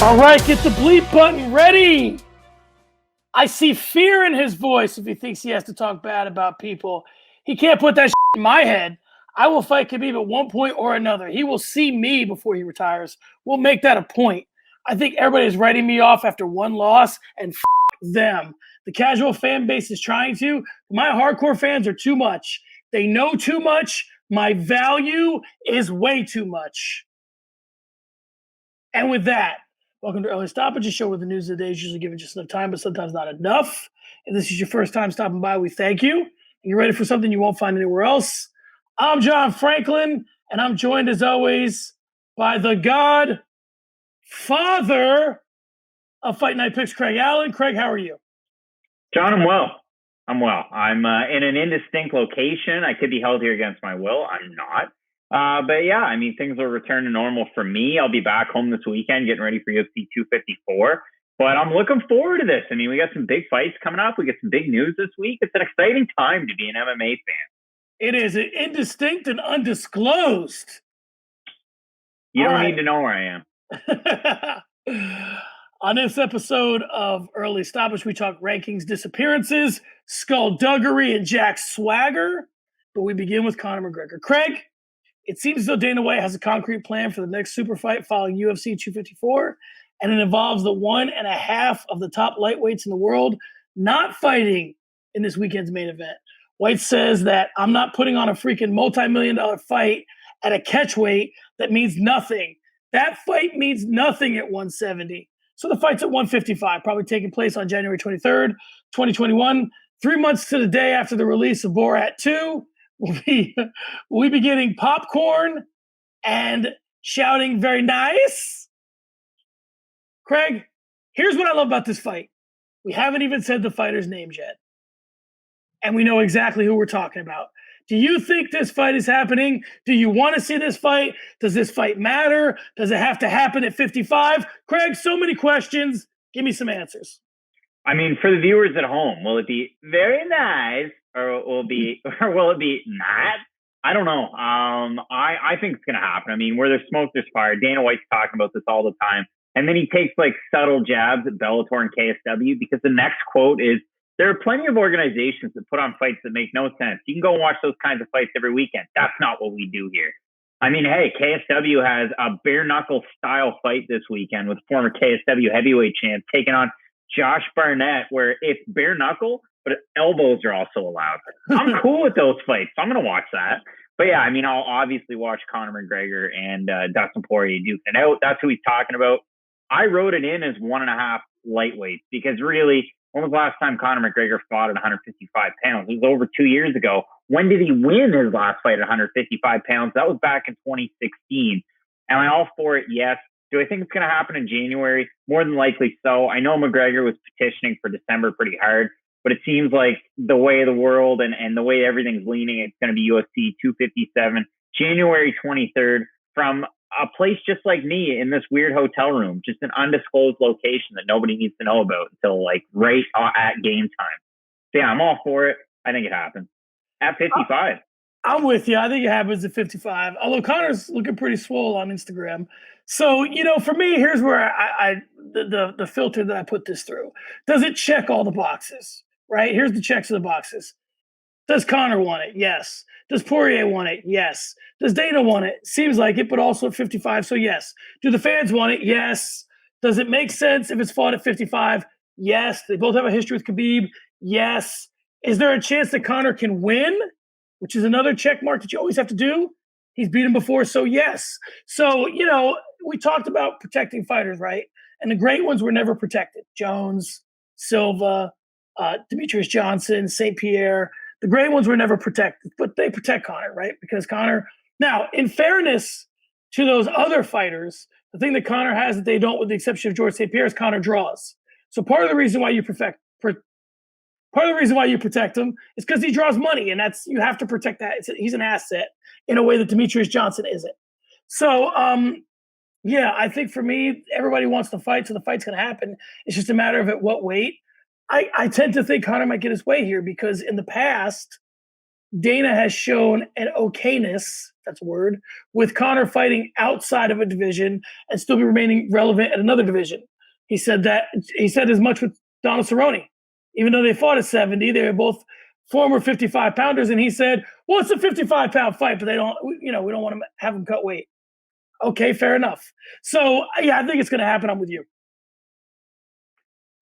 All right, get the bleep button ready. I see fear in his voice if he thinks he has to talk bad about people. He can't put that shit in my head. I will fight Khabib at one point or another. He will see me before he retires. We'll make that a point. I think everybody is writing me off after one loss, and them. The casual fan base is trying to. My hardcore fans are too much. They know too much. My value is way too much. And with that, welcome to Early Stoppage, a show where the news of the day is usually given just enough time, but sometimes not enough. If this is your first time stopping by, we thank you. And you're ready for something you won't find anywhere else. I'm John Franklin, and I'm joined as always by the Godfather of Fight Night Picks, Craig Allen. Craig, how are you? John, I'm well. I'm in an indistinct location. I could be held here against my will. I'm not. But yeah, I mean, things will return to normal for me. I'll be back home this weekend getting ready for UFC 254. But I'm looking forward to this. I mean, we got some big fights coming up. We got some big news this week. It's an exciting time to be an MMA fan. It is indistinct and undisclosed. You don't need to know where I am. On this episode of Early Stoppage, we talk rankings, disappearances, skullduggery, and Jack swagger. But we begin with Conor McGregor. Craig, it seems as though Dana White has a concrete plan for the next super fight following UFC 254, and it involves the 1.5 of the top lightweights in the world not fighting in this weekend's main event. White says that I'm not putting on a freaking multi-million-dollar fight at a catchweight that means nothing. That fight means nothing at 170. So the fight's at 155, probably taking place on January 23rd, 2021, 3 months to the day after the release of Borat 2. We'll be getting popcorn and shouting very nice. Craig, here's what I love about this fight. We haven't even said the fighters' names yet. And we know exactly who we're talking about. Do you think this fight is happening? Do you want to see this fight? Does this fight matter? Does it have to happen at 55? Craig, so many questions. Give me some answers. I mean, for the viewers at home, will it be very nice or will it be not? I don't know. I think it's going to happen. I mean, where there's smoke, there's fire. Dana White's talking about this all the time. And then he takes like subtle jabs at Bellator and KSW because the next quote is, there are plenty of organizations that put on fights that make no sense. You can go and watch those kinds of fights every weekend. That's not what we do here. I mean, hey, KSW has a bare knuckle style fight this weekend with former KSW heavyweight champ taking on Josh Barnett, where it's bare knuckle, but elbows are also allowed. I'm cool with those fights, so I'm going to watch that. But yeah, I mean, I'll obviously watch Conor McGregor and Dustin Poirier duking it out. That's who he's talking about. I wrote it in as 1.5 lightweights because really, when was the last time Conor McGregor fought at 155 pounds? It was over 2 years ago. When did he win his last fight at 155 pounds? That was back in 2016. Am I all for it? Yes. Do I think it's going to happen in January? More than likely so. I know McGregor was petitioning for December pretty hard, but it seems like the way of the world and the way everything's leaning, it's going to be UFC 257, January 23rd, from a place just like me in this weird hotel room, just an undisclosed location that nobody needs to know about until like right at game time. So yeah, I'm all for it. I think it happens at 55. I'm with you. I think it happens at 55. Although Conor's looking pretty swole on Instagram. So, for me, here's where the filter that I put this through. Does it check all the boxes? Right? Here's the checks of the boxes. Does Conor want it? Yes. Does Poirier want it? Yes. Does Dana want it? Seems like it, but also at 55, so yes. Do the fans want it? Yes. Does it make sense if it's fought at 55? Yes. They both have a history with Khabib? Yes. Is there a chance that Conor can win? Which is another check mark that you always have to do. He's beat him before, so yes. So, we talked about protecting fighters, right? And the great ones were never protected. Jones, Silva, Demetrius Johnson, St. Pierre. The great ones were never protected, but they protect Conor, right? Because Conor, now, in fairness to those other fighters, the thing that Conor has that they don't, with the exception of George St. Pierre, is Conor draws. So part of the reason why you protect him is because he draws money, and you have to protect that. He's an asset in a way that Demetrius Johnson isn't. So, yeah, I think for me, everybody wants to fight, so the fight's going to happen. It's just a matter of at what weight. I tend to think Conor might get his way here because in the past, Dana has shown an okayness that's a word, with Conor fighting outside of a division and still be remaining relevant at another division. He said as much with Donald Cerrone. Even though they fought at 70, they were both former 55 pounders. And he said, well, it's a 55-pound fight, but we don't want to have them cut weight. Okay, fair enough. So, yeah, I think it's going to happen. I'm with you.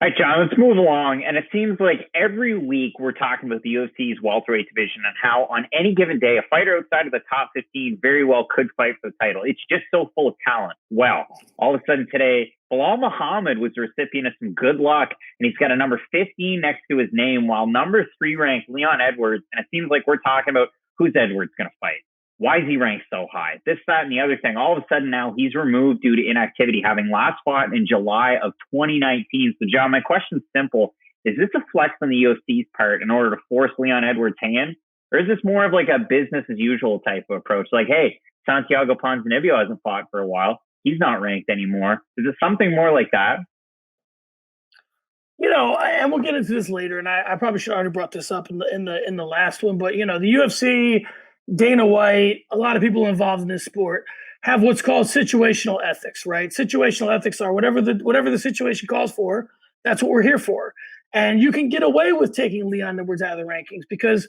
All right, John, let's move along. And it seems like every week we're talking about the UFC's welterweight division and how on any given day, a fighter outside of the top 15 very well could fight for the title. It's just so full of talent. Well, all of a sudden today, Bilal Muhammad was the recipient of some good luck, and he's got a number 15 next to his name, while number 3 ranked Leon Edwards, and it seems like we're talking about who's Edwards going to fight. Why is he ranked so high? This, that, and the other thing. All of a sudden now he's removed due to inactivity, having last fought in July of 2019. So, John, my question's simple. Is this a flex on the UFC's part in order to force Leon Edwards' hand? Or is this more of like a business as usual type of approach? Like, hey, Santiago Ponzinibbio hasn't fought for a while. He's not ranked anymore. Is it something more like that? And we'll get into this later, and I probably should have already brought this up in the last one, but, the UFC, Dana White, a lot of people involved in this sport have what's called situational ethics, right? Situational ethics are whatever the situation calls for, that's what we're here for. And you can get away with taking Leon Edwards out of the rankings because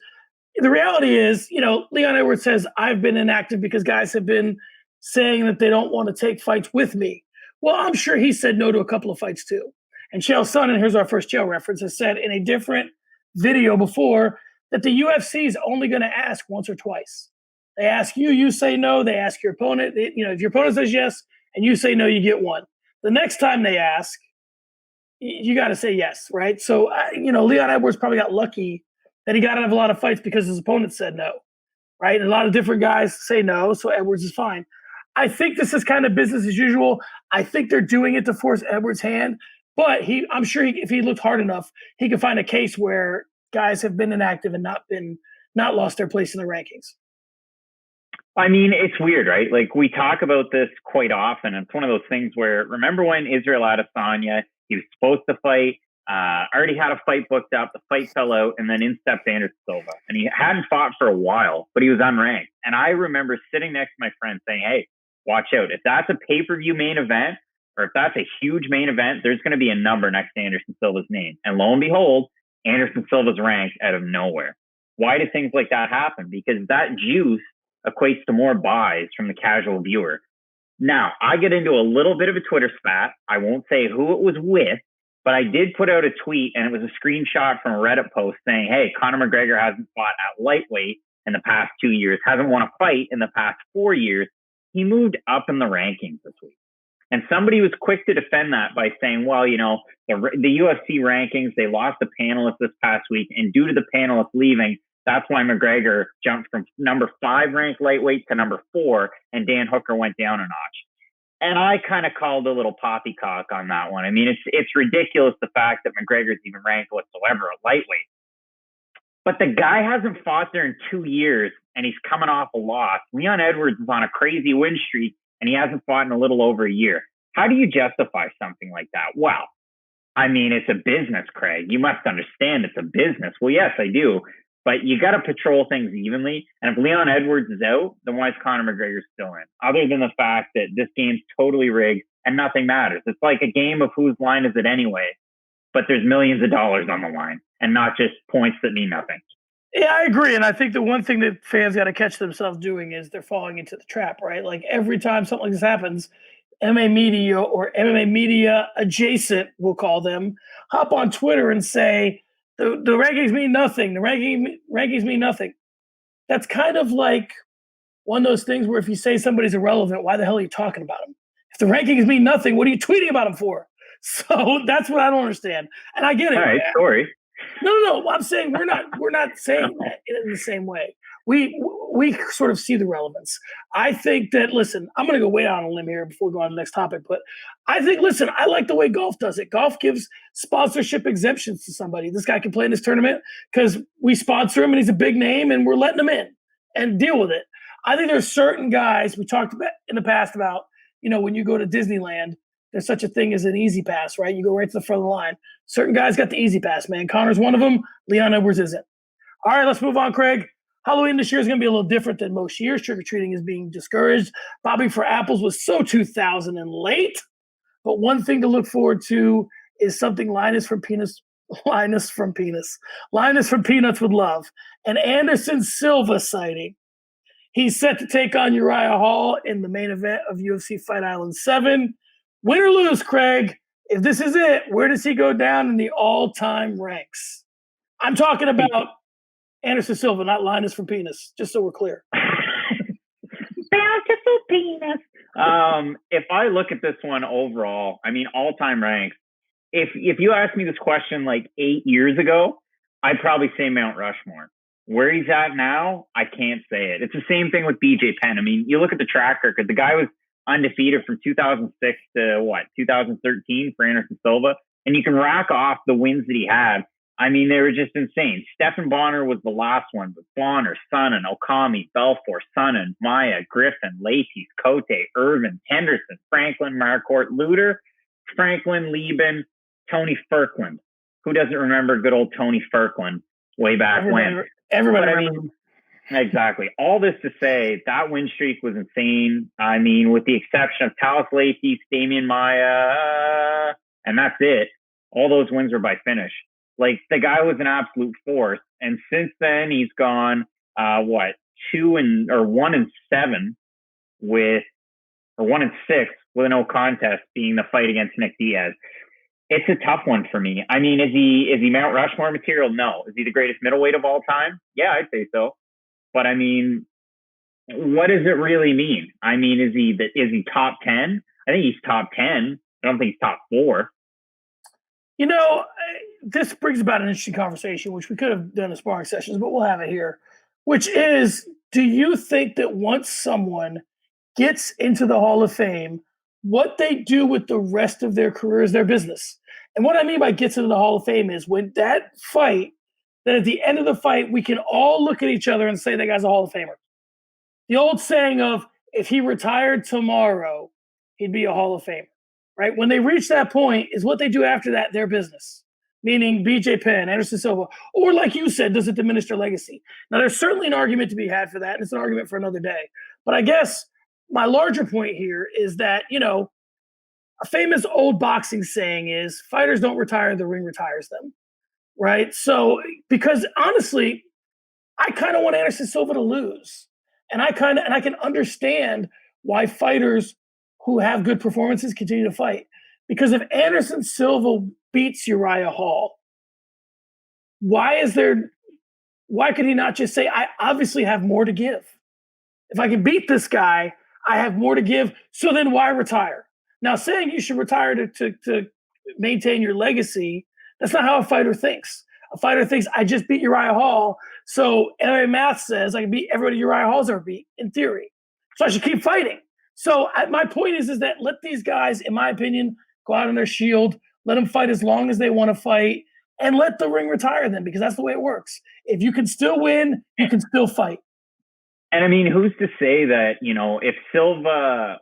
the reality is, Leon Edwards says, I've been inactive because guys have been saying that they don't want to take fights with me. Well, I'm sure he said no to a couple of fights too. And Chael Sonnen, here's our first Chael reference, has said in a different video before that the UFC is only going to ask once or twice. They ask you, you say no. They ask your opponent. If your opponent says yes and you say no, you get one. The next time they ask, you got to say yes, right? So, Leon Edwards probably got lucky that he got out of a lot of fights because his opponent said no, right? And a lot of different guys say no, so Edwards is fine. I think this is kind of business as usual. I think they're doing it to force Edwards' hand, but I'm sure if he looked hard enough, he could find a case where guys have been inactive and not lost their place in the rankings. I mean, it's weird, right? Like, we talk about this quite often. It's one of those things where, remember when Israel Adesanya, he was supposed to fight, already had a fight booked up, the fight fell out, and then in stepped Anderson Silva. And he hadn't fought for a while, but he was unranked. And I remember sitting next to my friend saying, hey, watch out. If that's a pay-per-view main event, or if that's a huge main event, there's going to be a number next to Anderson Silva's name. And lo and behold, Anderson Silva's ranked out of nowhere. Why do things like that happen? Because that juice equates to more buys from the casual viewer. Now, I get into a little bit of a Twitter spat. I won't say who it was with, but I did put out a tweet, and it was a screenshot from a Reddit post saying, hey, Conor McGregor hasn't fought at lightweight in the past 2 years, hasn't won a fight in the past 4 years. He moved up in the rankings this week. And somebody was quick to defend that by saying, well, the UFC rankings, they lost the panelists this past week. And due to the panelists leaving, that's why McGregor jumped from number 5 ranked lightweight to number 4, and Dan Hooker went down a notch. And I kind of called a little poppycock on that one. I mean, it's ridiculous, the fact that McGregor's even ranked whatsoever at lightweight. But the guy hasn't fought there in 2 years, and he's coming off a loss. Leon Edwards is on a crazy win streak, and he hasn't fought in a little over a year. How do you justify something like that? Well, I mean, it's a business, Craig. You must understand it's a business. Well, yes, I do. But you got to patrol things evenly. And if Leon Edwards is out, then why is Conor McGregor still in? Other than the fact that this game's totally rigged and nothing matters. It's like a game of whose line is it anyway, but there's millions of dollars on the line and not just points that mean nothing. Yeah, I agree. And I think the one thing that fans got to catch themselves doing is they're falling into the trap, right? Like every time something like this happens, MMA media or MMA media adjacent, we'll call them, hop on Twitter and say, the rankings mean nothing. The rankings mean nothing. That's kind of like one of those things where if you say somebody's irrelevant, why the hell are you talking about them? If the rankings mean nothing, what are you tweeting about them for? So that's what I don't understand. And I get it. All right, sorry. No. I'm saying we're not saying that in the same way. We sort of see the relevance. I think that, listen, I'm going to go way out on a limb here before we go on to the next topic, but I think, listen, I like the way golf does it. Golf gives sponsorship exemptions to somebody. This guy can play in this tournament because we sponsor him and he's a big name and we're letting him in and deal with it. I think there's certain guys we talked about in the past about, when you go to Disneyland, there's such a thing as an easy pass, right? You go right to the front of the line. Certain guys got the easy pass, man. Conor's one of them. Leon Edwards isn't. All right, let's move on, Craig. Halloween this year is going to be a little different than most years. Trick-or-treating is being discouraged. Bobbing for apples was so 2000 and late. But one thing to look forward to is something Linus from Peanuts would love. An Anderson Silva sighting. He's set to take on Uriah Hall in the main event of UFC Fight Island 7. Win or lose, Craig, if this is it, where does he go down in the all-time ranks? I'm talking about Anderson Silva, not Linus from Penis, just so we're clear. Bountiful penis. If I look at this one overall, I mean, all-time ranks, if you asked me this question like 8 years ago, I'd probably say Mount Rushmore. Where he's at now, I can't say it. It's the same thing with BJ Penn. I mean, you look at the track record. The guy was undefeated from 2006 to 2013 for Anderson Silva, and you can rack off the wins that he had. I mean, they were just insane. Stephan Bonner was the last one, but Bonner, Sonnen, Okami, Belfort, Sonnen, Maya, Griffin, Lacey, Cote, Irvin, Henderson, Franklin, Marquardt, Luter, Franklin, Lieben, Tony Ferkland. Who doesn't remember good old Tony Ferkland way back when? Everybody remembers. Exactly. All this to say, that win streak was insane. I mean, with the exception of Talis Lacey, Damian Maya, and that's it. All those wins were by finish. Like, the guy was an absolute force. And since then, he's gone, 1-7 with, or 1-6 with a no contest being the fight against Nick Diaz. It's a tough one for me. I mean, is he Mount Rushmore material? No. Is he the greatest middleweight of all time? Yeah, I'd say so. But I mean, what does it really mean? I mean, is he top 10? I think he's top 10. I don't think he's top 4. You know, this brings about an interesting conversation, which we could have done in sparring sessions, but we'll have it here, which is, do you think that once someone gets into the Hall of Fame, what they do with the rest of their career is their business? And what I mean by gets into the Hall of Fame is when that fight, that at the end of the fight, we can all look at each other and say that guy's a Hall of Famer. The old saying of, if he retired tomorrow, he'd be a Hall of Famer, right? When they reach that point, is what they do after that their business? Meaning BJ Penn, Anderson Silva, or like you said, does it diminish their legacy? Now, there's certainly an argument to be had for that, and it's an argument for another day. But I guess my larger point here is that, you know, a famous old boxing saying is, fighters don't retire, the ring retires them, right? So, because honestly, I kind of want Anderson Silva to lose. And I can understand why fighters who have good performances continue to fight. Because if Anderson Silva beats Uriah Hall, why could he not just say, I obviously have more to give? If I can beat this guy, I have more to give, so then why retire? Now, saying you should retire to maintain your legacy, that's not how a fighter thinks. A fighter thinks, I just beat Uriah Hall, so MMA math says I can beat everybody Uriah Hall's ever beat, in theory. So I should keep fighting. So my point is that let these guys, in my opinion, go out on their shield, let them fight as long as they want to fight, and let the ring retire them, because that's the way it works. If you can still win, you can still fight. And I mean, who's to say that, you know, if Silva,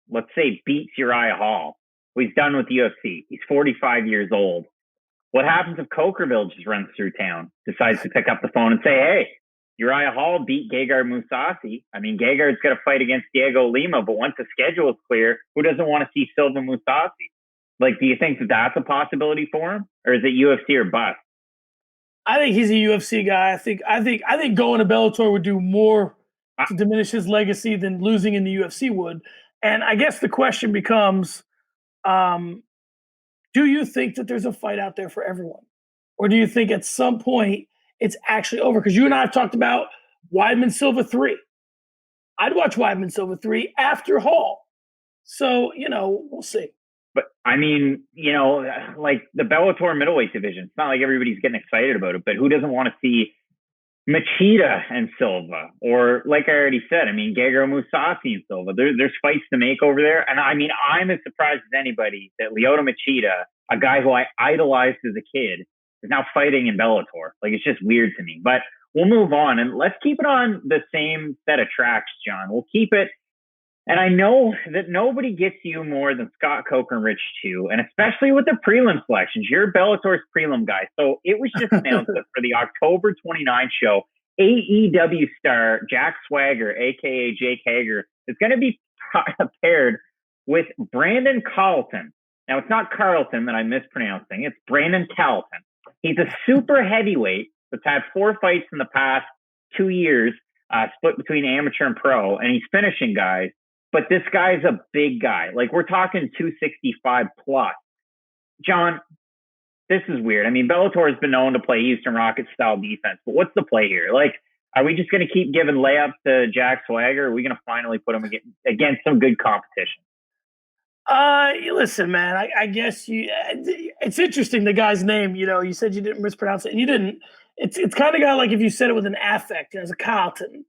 let's say, beats Uriah Hall, well, he's done with the UFC. He's 45 years old. What happens if Cokerville just runs through town, decides to pick up the phone and say, hey, Uriah Hall beat Gegard Mousasi. I mean, Gegard's got to fight against Diego Lima, but once the schedule is clear, who doesn't want to see Silva Mousasi? Like, do you think that that's a possibility for him? Or is it UFC or bust? I think he's a UFC guy. I think going to Bellator would do more to diminish his legacy than losing in the UFC would. And I guess the question becomes, do you think that there's a fight out there for everyone? Or do you think at some point it's actually over? Because you and I have talked about Weidman Silva 3. I'd watch Weidman Silva 3 after Hall. So, you know, we'll see. But, I mean, you know, like the Bellator middleweight division, it's not like everybody's getting excited about it, but who doesn't want to see Machida and Silva? Or, like I already said, I mean, Gegard Mousasi and Silva. There's fights to make over there. And, I mean, I'm as surprised as anybody that Lyoto Machida, a guy who I idolized as a kid, is now fighting in Bellator. Like, it's just weird to me. But we'll move on, and let's keep it on the same set of tracks, John. We'll keep it. And I know that nobody gets you more than Scott Coker and Rich too, and especially with the prelim selections. You're Bellator's prelim guy. So it was just announced that for the October 29th show, AEW star Jack Swagger, aka Jake Hager, is going to be paired with Brandon Carlton. Now, it's not Carlton that I'm mispronouncing. It's Brandon Carlton. He's a super heavyweight that's had 4 fights in the past 2 years, split between amateur and pro, and he's finishing guys. But this guy's a big guy. Like, we're talking 265 plus. John, this is weird. I mean, Bellator has been known to play Eastern Rocket style defense, but what's the play here? Like, are we just going to keep giving layups to Jack Swagger? Or are we going to finally put him against some good competition? Listen, man, I guess it's interesting, the guy's name, you said you didn't mispronounce it, and you didn't. It's kind of got like if you said it with an affect, as a Carlton.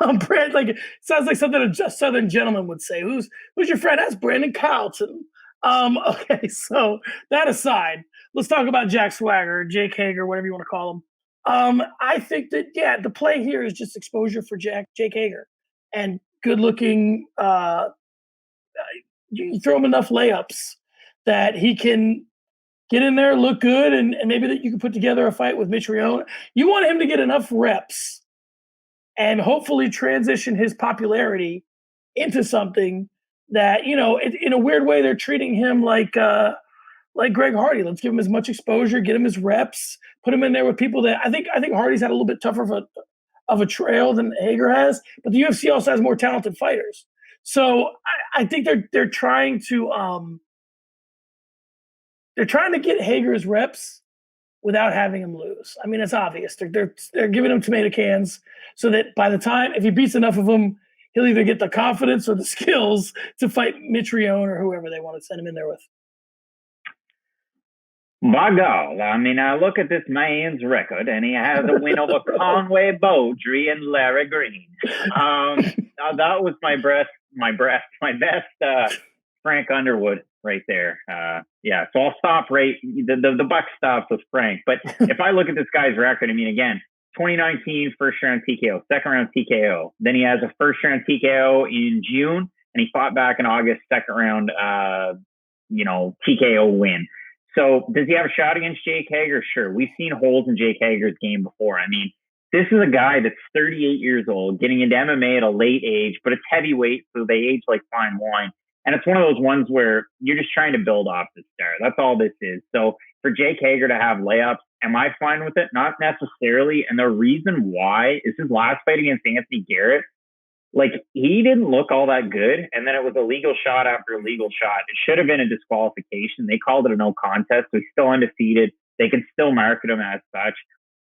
Like, it sounds like something a Southern gentleman would say. Who's your friend? That's Brandon Carlton. Okay, so that aside, let's talk about Jack Swagger, Jake Hager, whatever you want to call him. I think that, the play here is just exposure for Jake Hager, and good looking. You throw him enough layups that he can get in there, look good, and maybe that you can put together a fight with Mitrione. You want him to get enough reps and hopefully transition his popularity into something that, in a weird way, they're treating him like Greg Hardy. Let's give him as much exposure, get him his reps, put him in there with people that I think Hardy's had a little bit tougher of a trail than Hager has, but the UFC also has more talented fighters. So I think they're trying to get Hager's reps without having him lose. I mean, it's obvious. They're giving him tomato cans so that by the time, if he beats enough of them, he'll either get the confidence or the skills to fight Mitrione or whoever they want to send him in there with. By God, I mean, I look at this man's record, and he has a win over Conway Beaudry and Larry Green. That was my best Frank Underwood right there. So I'll stop right. The buck stops with Frank. But if I look at this guy's record, I mean, again, 2019 first round TKO, second round TKO. Then he has a first round TKO in June, and he fought back in August, second round, TKO win. So does he have a shot against Jake Hager? Sure. We've seen holes in Jake Hager's game before. I mean, this is a guy that's 38 years old, getting into MMA at a late age, but it's heavyweight, so they age like fine wine. And it's one of those ones where you're just trying to build off the star. That's all this is. So for Jake Hager to have layups, am I fine with it? Not necessarily. And the reason why is his last fight against Anthony Garrett. Like, he didn't look all that good, and then it was a legal shot after a legal shot. It should have been a disqualification. They called it a no contest, so he's still undefeated. They can still market him as such.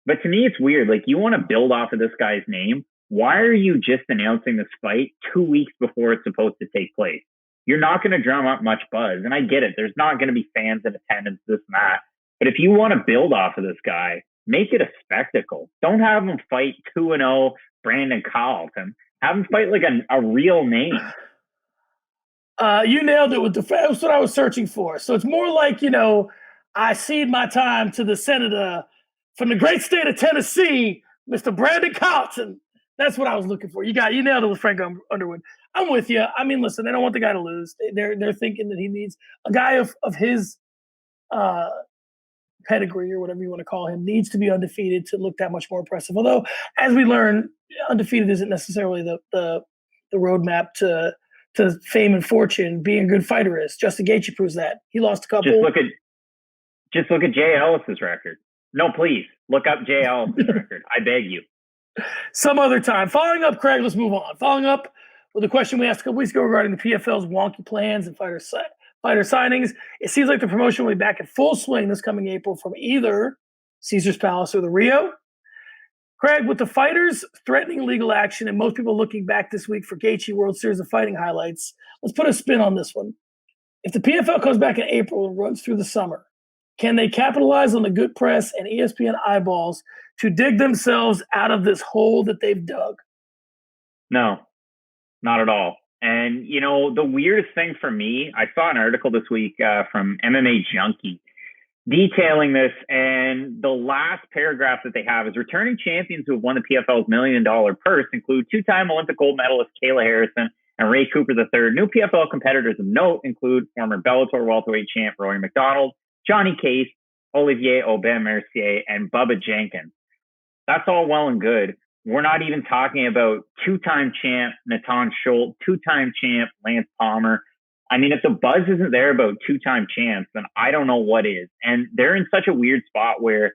But to me, it's weird. Like, you want to build off of this guy's name. Why are you just announcing this fight 2 weeks before it's supposed to take place? You're not going to drum up much buzz, and I get it. There's not going to be fans in attendance, this and that. But if you want to build off of this guy, make it a spectacle. Don't have him fight 2-0 Brandon Carlton. Have him fight like a real name. You nailed it that's what I was searching for. So it's more like, I cede my time to the senator from the great state of Tennessee, Mr. Brandon Carlton. That's what I was looking for. You nailed it with Frank Underwood. I'm with you. I mean, listen, they don't want the guy to lose. They're thinking that he needs a guy of his pedigree, or whatever you want to call him, needs to be undefeated to look that much more impressive. Although, as we learn, undefeated isn't necessarily the roadmap to fame and fortune. Being a good fighter is. Justin Gaethje proves that. He lost a couple. Just look at Jay Ellis's record. No, please look up Jay Ellis's record. I beg you. Some other time. Following up, Craig, let's move on. Following up with a question we asked a couple weeks ago regarding the PFL's wonky plans and fighter signings. It seems like the promotion will be back in full swing this coming April from either Caesar's Palace or the Rio. Craig, with the fighters threatening legal action and most people looking back this week for Gaethje World Series of Fighting highlights, let's put a spin on this one. If the PFL comes back in April and runs through the summer, can they capitalize on the good press and ESPN eyeballs to dig themselves out of this hole that they've dug? No, not at all. And, the weirdest thing for me, I saw an article this week from MMA Junkie detailing this, and the last paragraph that they have is returning champions who have won the PFL's $1 million purse include two-time Olympic gold medalist Kayla Harrison and Ray Cooper III. New PFL competitors of note include former Bellator welterweight champ Rory McDonald, Johnny Case, Olivier Aubin-Mercier, and Bubba Jenkins. That's all well and good. We're not even talking about two-time champ Natan Schultz, two-time champ Lance Palmer. I mean, if the buzz isn't there about two-time champs, then I don't know what is. And they're in such a weird spot where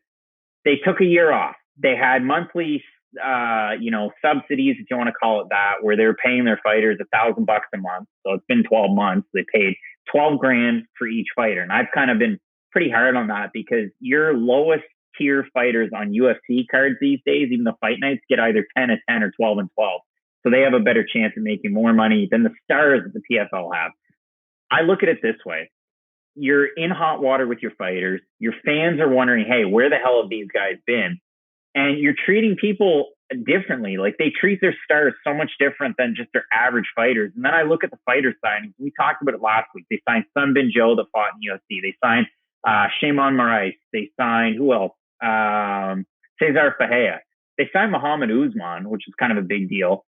they took a year off. They had monthly, subsidies, if you want to call it that, where they were paying their fighters $1,000 a month. So it's been 12 months. They paid 12 grand for each fighter. And I've kind of been pretty hard on that because your lowest tier fighters on UFC cards these days, even the fight nights, get either 10-10 or 12-12. So they have a better chance of making more money than the stars that the PFL have. I look at it this way. You're in hot water with your fighters. Your fans are wondering, hey, where the hell have these guys been? And you're treating people differently. Like, they treat their stars so much different than just their average fighters. And then I look at the fighter signings. We talked about it last week. They signed Sun Bin Joe that fought in UFC. They signed Shimon Moraes. They signed, who else? Cesar Fajea. They signed Muhammad Usman, which is kind of a big deal.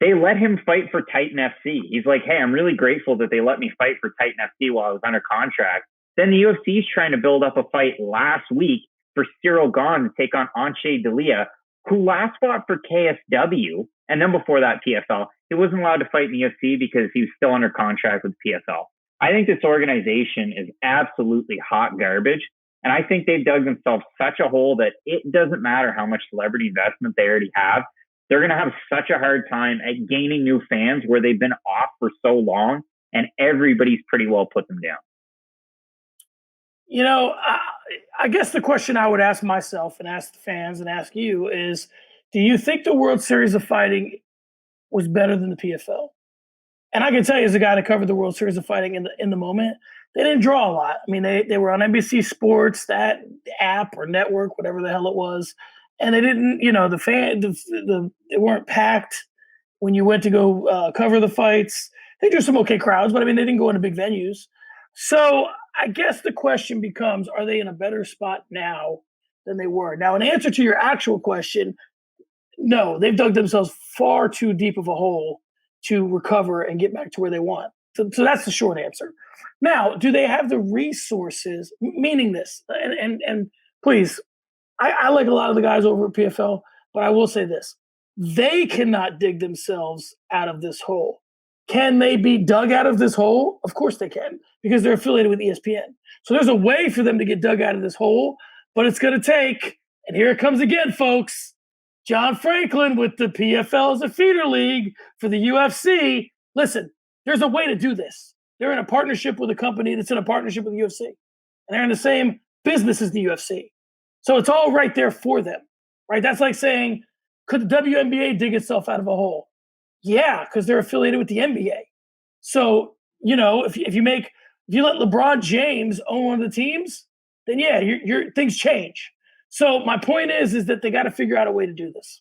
They let him fight for Titan FC. He's like, hey, I'm really grateful that they let me fight for Titan FC while I was under contract. Then the UFC is trying to build up a fight last week for Cyril Gahn to take on Anche D'Elia, who last fought for KSW. And then before that, PFL. He wasn't allowed to fight in the UFC because he was still under contract with PFL. I think this organization is absolutely hot garbage. And I think they've dug themselves such a hole that it doesn't matter how much celebrity investment they already have. They're going to have such a hard time at gaining new fans where they've been off for so long, and everybody's pretty well put them down. You know, I guess the question I would ask myself and ask the fans and ask you is, do you think the World Series of Fighting was better than the PFL? And I can tell you, as a guy that covered the World Series of Fighting in the moment, they didn't draw a lot. I mean, they were on NBC Sports, that app or network, whatever the hell it was. And they didn't, they weren't packed when you went to go cover the fights. They drew some okay crowds, but I mean, they didn't go into big venues. So I guess the question becomes, are they in a better spot now than they were? Now, in answer to your actual question, no, they've dug themselves far too deep of a hole to recover and get back to where they want. So that's the short answer. Now, do they have the resources, meaning this, and please, I like a lot of the guys over at PFL, but I will say this. They cannot dig themselves out of this hole. Can they be dug out of this hole? Of course they can, because they're affiliated with ESPN. So there's a way for them to get dug out of this hole, but it's going to take, and here it comes again, folks, John Franklin with the PFL as a feeder league for the UFC. Listen, there's a way to do this. They're in a partnership with a company that's in a partnership with the UFC, and they're in the same business as the UFC. So it's all right there for them, right? That's like saying, could the WNBA dig itself out of a hole? Yeah, because they're affiliated with the NBA. So, if you let LeBron James own one of the teams, then yeah, your things change. So my point is that they got to figure out a way to do this.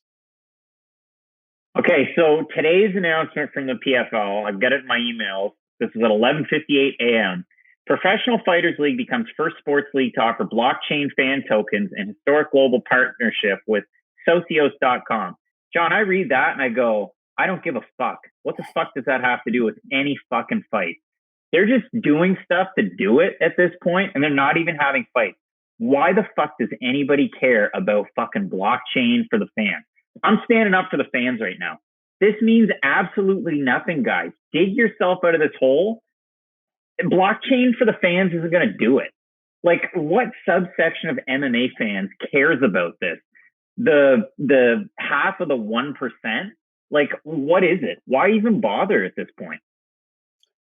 Okay, so today's announcement from the PFL, I've got it in my emails. This is at 11:58 a.m. Professional Fighters League becomes first sports league to offer blockchain fan tokens and historic global partnership with Socios.com. John, I read that and I go, I don't give a fuck. What the fuck does that have to do with any fucking fight? They're just doing stuff to do it at this point, and they're not even having fights. Why the fuck does anybody care about fucking blockchain for the fans? I'm standing up for the fans right now. This means absolutely nothing, guys. Dig yourself out of this hole. Blockchain for the fans isn't going to do it. Like, what subsection of MMA fans cares about this? The half of the 1%? Like, what is it? Why even bother at this point?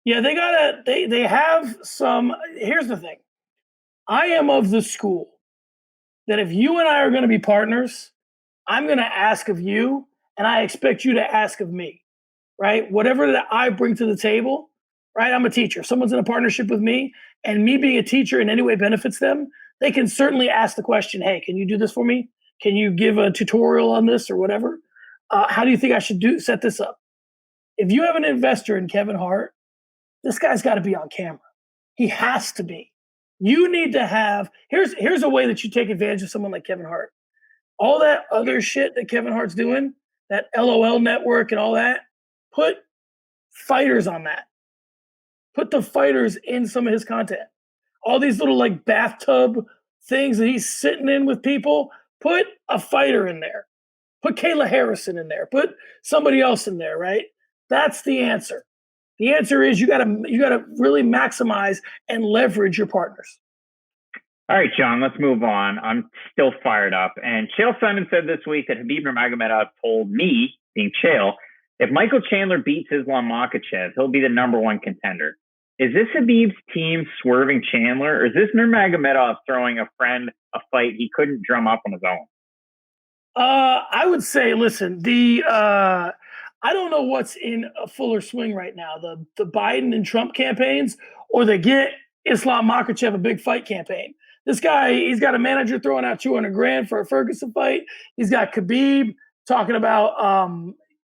Yeah, they have some. Here's the thing. I am of the school that if you and I are going to be partners, I'm going to ask of you, and I expect you to ask of me, right? Whatever that I bring to the table, right? I'm a teacher. If someone's in a partnership with me, and me being a teacher in any way benefits them, they can certainly ask the question, hey, can you do this for me? Can you give a tutorial on this or whatever? How do you think I should set this up? If you have an investor in Kevin Hart, this guy's got to be on camera. He has to be. You need to have, here's a way that you take advantage of someone like Kevin Hart. All that other shit that Kevin Hart's doing, that LOL network and all that, put fighters on that. Put the fighters in some of his content. All these little like bathtub things that he's sitting in with people, put a fighter in there. Put Kayla Harrison in there. Put somebody else in there, right? That's the answer. The answer is you gotta really maximize and leverage your partners. All right, John, let's move on. I'm still fired up. And Chael Sonnen said this week that Khabib Nurmagomedov told me, being Chael, if Michael Chandler beats Islam Makhachev, he'll be the #1 contender. Is this Khabib's team swerving Chandler, or is this Nurmagomedov throwing a friend a fight he couldn't drum up on his own? I would say, listen, I don't know what's in a fuller swing right now, the Biden and Trump campaigns, or the get Islam Makhachev a big fight campaign. This guy, he's got a manager throwing out $200,000 for a Ferguson fight. He's got Khabib talking about,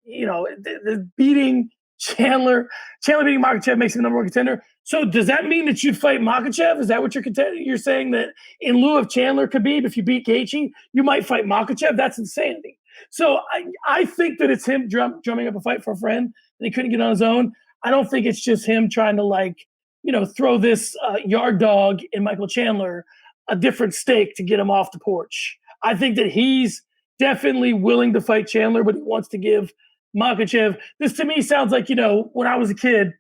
the beating Chandler. Chandler beating Makhachev makes him the #1 contender. So does that mean that you'd fight Makhachev? Is that what you're saying, that in lieu of Chandler, Khabib, if you beat Gaethje, you might fight Makhachev? That's insanity. So I think that it's him drumming up a fight for a friend that he couldn't get on his own. I don't think it's just him trying to throw this yard dog in Michael Chandler a different stake to get him off the porch. I think that he's definitely willing to fight Chandler, but he wants to give Makhachev. This to me sounds like, when I was a kid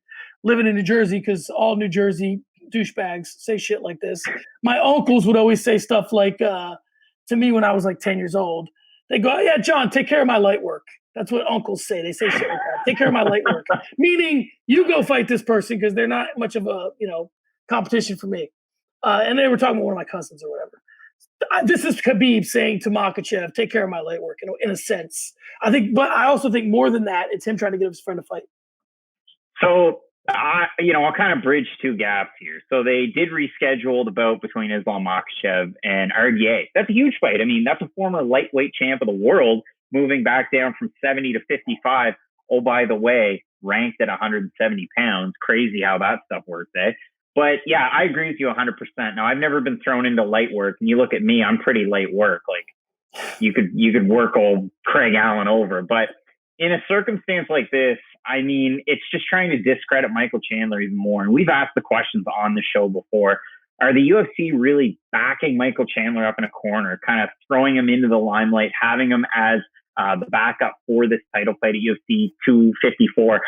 living in New Jersey, because all New Jersey douchebags say shit like this. My uncles would always say stuff like, to me when I was like 10 years old, they go, yeah, John, take care of my light work. That's what uncles say. They say shit like that. Take care of my light work. Meaning you go fight this person because they're not much of a, competition for me. And they were talking about one of my cousins or whatever. This is Khabib saying to Makhachev, take care of my light work, in a sense. But I also think more than that, it's him trying to get his friend to fight. So, I'll kind of bridge two gaps here. So they did reschedule the bout between Islam Makhachev and RDA. That's a huge fight. I mean, that's a former lightweight champ of the world moving back down from 70 to 55. Oh, by the way, ranked at 170 pounds. Crazy how that stuff works, eh? But yeah, I agree with you 100%. Now, I've never been thrown into light work, and you look at me, I'm pretty light work. Like you could work old Craig Allen over. But in a circumstance like this, I mean, it's just trying to discredit Michael Chandler even more. And we've asked the questions on the show before. Are the UFC really backing Michael Chandler up in a corner, kind of throwing him into the limelight, having him as the backup for this title fight at UFC 254?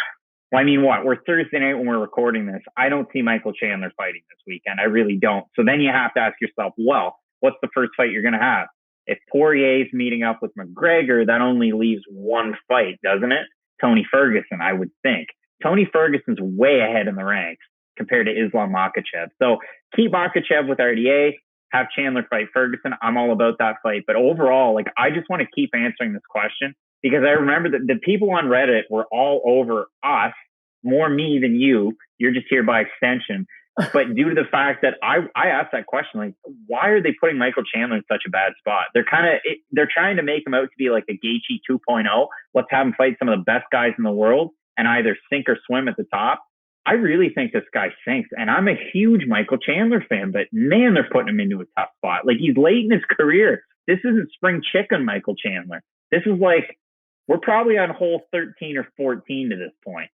Well, I mean, we're Thursday night when we're recording this. I don't see Michael Chandler fighting this weekend. I really don't. So then you have to ask yourself, well, what's the first fight you're going to have? If Poirier's meeting up with McGregor, that only leaves one fight, doesn't it? Tony Ferguson, I would think. Tony Ferguson's way ahead in the ranks compared to Islam Makhachev. So keep Makhachev with RDA, have Chandler fight Ferguson. I'm all about that fight. But overall, I just want to keep answering this question because I remember that the people on Reddit were all over us, more me than you. You're just here by extension. But due to the fact that I asked that question, why are they putting Michael Chandler in such a bad spot? They're trying to make him out to be like a Gaethje 2.0. Let's have him fight some of the best guys in the world and either sink or swim at the top. I really think this guy sinks, and I'm a huge Michael Chandler fan, but man, they're putting him into a tough spot. He's late in his career. This isn't spring chicken Michael Chandler. This is we're probably on hole 13 or 14 to this point.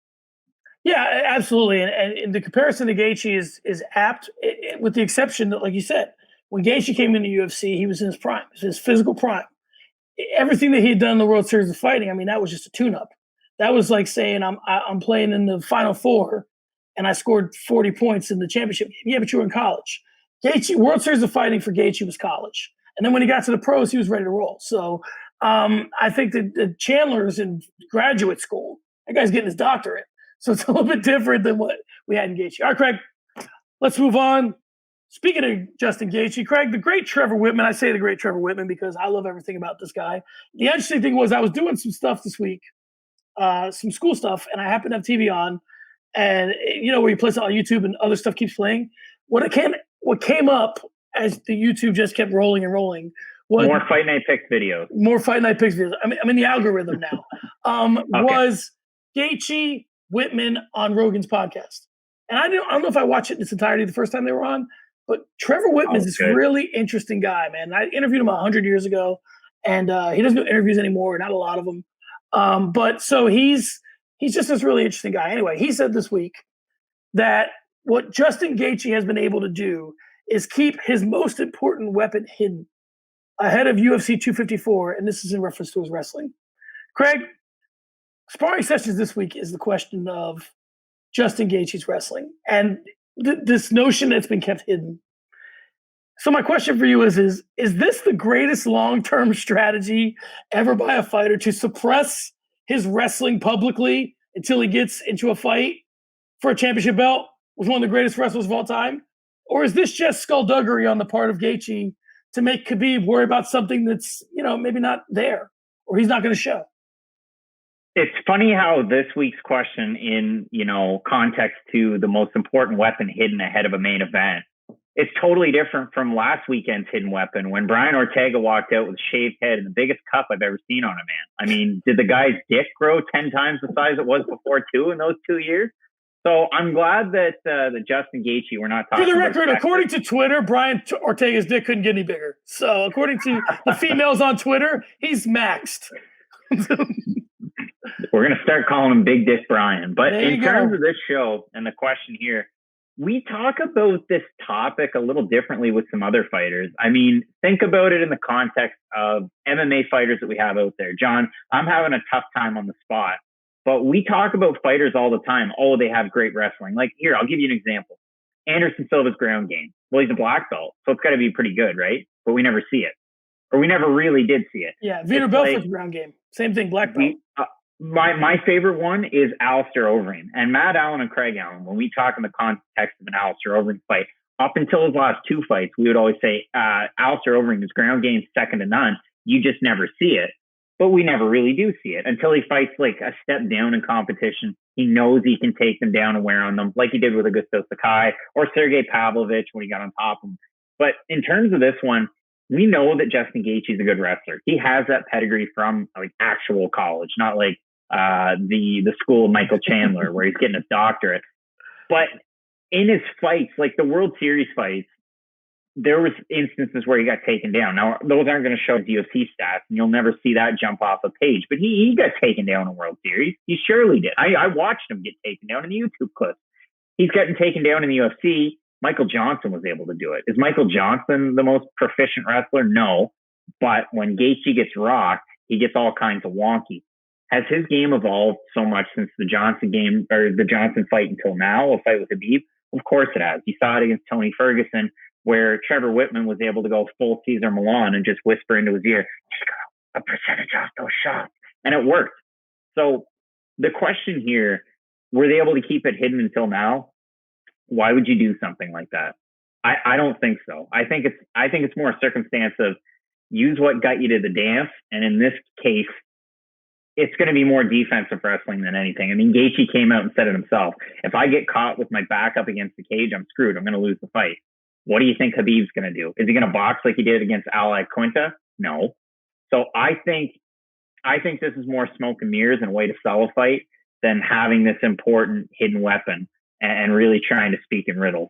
Yeah, absolutely. And the comparison to Gaethje is apt, with the exception that, like you said, when Gaethje came into UFC, he was in his prime, his physical prime. Everything that he had done in the World Series of Fighting, I mean, that was just a tune-up. That was like saying I'm playing in the Final Four and I scored 40 points in the championship game. Yeah, but you were in college. Gaethje, World Series of Fighting for Gaethje was college. And then when he got to the pros, he was ready to roll. So I think that Chandler's in graduate school. That guy's getting his doctorate. So it's a little bit different than what we had in Gaethje. All right, Craig, let's move on. Speaking of Justin Gaethje, Craig, the great Trevor Whitman, I say the great Trevor Whitman because I love everything about this guy. The interesting thing was I was doing some stuff this week, some school stuff, and I happened to have TV on, and where you play it on YouTube and other stuff keeps playing. What came up as the YouTube just kept rolling and rolling was more Fight Night Picks videos. More Fight Night Picks videos. I'm in the algorithm now. Okay. Was Gaethje Whitman on Rogan's podcast. And I don't know if I watched it in its entirety the first time they were on, but Trevor Whitman is this really interesting guy, man. I interviewed him 100 years ago, and he doesn't do interviews anymore, not a lot of them. But so he's just this really interesting guy. Anyway, he said this week that what Justin Gaethje has been able to do is keep his most important weapon hidden. ahead of UFC 254, and this is in reference to his wrestling. Craig, sparring sessions this week is the question of Justin Gaethje's wrestling and this notion that's been kept hidden. So my question for you is this the greatest long-term strategy ever by a fighter to suppress his wrestling publicly until he gets into a fight for a championship belt with one of the greatest wrestlers of all time? Or is this just skullduggery on the part of Gaethje to make Khabib worry about something that's, maybe not there or he's not going to show? It's funny how this week's question in, context to the most important weapon hidden ahead of a main event, it's totally different from last weekend's hidden weapon when Brian Ortega walked out with a shaved head and the biggest cup I've ever seen on a man. I mean, did the guy's dick grow 10 times the size it was before too in those 2 years? So I'm glad that Justin Gaethje, we're not talking about. For the record, according to Twitter, Brian Ortega's dick couldn't get any bigger. So according to the females on Twitter, he's maxed. We're going to start calling him Big Dick Brian. But in terms go. of this show and the question here, we talk about this topic a little differently with some other fighters. I mean, think about it in the context of MMA fighters that we have out there. John, I'm having a tough time on the spot, but we talk about fighters all the time. Oh, they have great wrestling. Like here, I'll give you an example. Anderson Silva's ground game. Well, he's a black belt, so it's got to be pretty good, right? But we never see it. Or we never really did see it. Yeah, Vitor Belfort's ground game. Same thing, black belt. My favorite one is Alistair Overeem. And Matt Allen and Craig Allen, when we talk in the context of an Alistair Overeem fight, up until his last two fights, we would always say Alistair Overeem, his ground game second to none. You just never see it. But we never really do see it until he fights like a step down in competition. He knows he can take them down and wear on them, like he did with Augusto Sakai or Sergey Pavlovich when he got on top of him. But in terms of this one, we know that Justin Gaethje is a good wrestler. He has that pedigree from like actual college, not like the school of Michael Chandler where he's getting a doctorate. But in his fights, like the World Series fights, there was instances where he got taken down. Now, those aren't going to show UFC stats, and you'll never see that jump off a page. But he got taken down in World Series. He surely did. I watched him get taken down in the YouTube clips. He's gotten taken down in the UFC. Michael Johnson was able to do it. Is Michael Johnson the most proficient wrestler? No. But when Gaethje gets rocked, he gets all kinds of wonky. Has his game evolved so much since the Johnson game or the Johnson fight until now, a fight with Khabib? Of course it has. You saw it against Tony Ferguson, where Trevor Whitman was able to go full Cesar Millan and just whisper into his ear, just go a percentage off those shots. And it worked. So the question here, were they able to keep it hidden until now? Why would you do something like that? I don't think so. I think it's more a circumstance of use what got you to the dance. And in this case, it's going to be more defensive wrestling than anything. I mean, Gaethje came out and said it himself. If I get caught with my back up against the cage, I'm screwed. I'm going to lose the fight. What do you think Khabib's going to do? Is he going to box like he did against Ali Quinta? No. So I think this is more smoke and mirrors and a way to sell a fight than having this important hidden weapon and really trying to speak in riddles.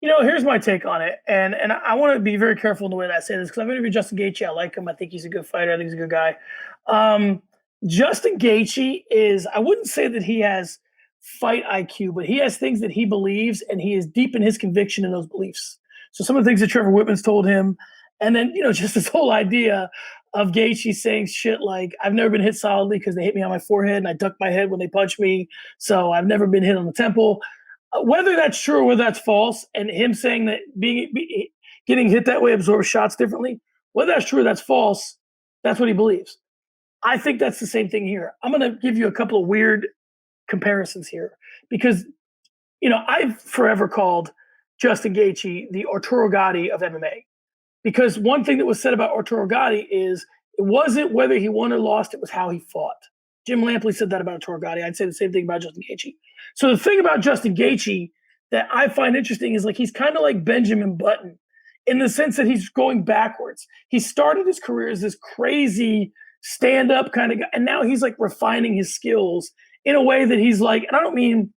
Here's my take on it. And I want to be very careful in the way that I say this because I've interviewed Justin Gaethje. I like him. I think he's a good fighter. I think he's a good guy. Justin Gaethje I wouldn't say that he has fight IQ, but he has things that he believes and he is deep in his conviction in those beliefs. So some of the things that Trevor Whitman's told him, and then, just this whole idea of Gaethje saying shit like, I've never been hit solidly because they hit me on my forehead and I ducked my head when they punched me. So I've never been hit on the temple. Whether that's true or whether that's false, and him saying that getting hit that way absorbs shots differently, whether that's true or that's false, that's what he believes. I think that's the same thing here. I'm going to give you a couple of weird comparisons here because, I've forever called Justin Gaethje the Arturo Gatti of MMA because one thing that was said about Arturo Gatti is it wasn't whether he won or lost, it was how he fought. Jim Lampley said that about Arturo Gatti. I'd say the same thing about Justin Gaethje. So the thing about Justin Gaethje that I find interesting is like he's kind of like Benjamin Button in the sense that he's going backwards. He started his career as this crazy stand-up kind of guy, and now he's like refining his skills in a way that he's like, and I don't mean,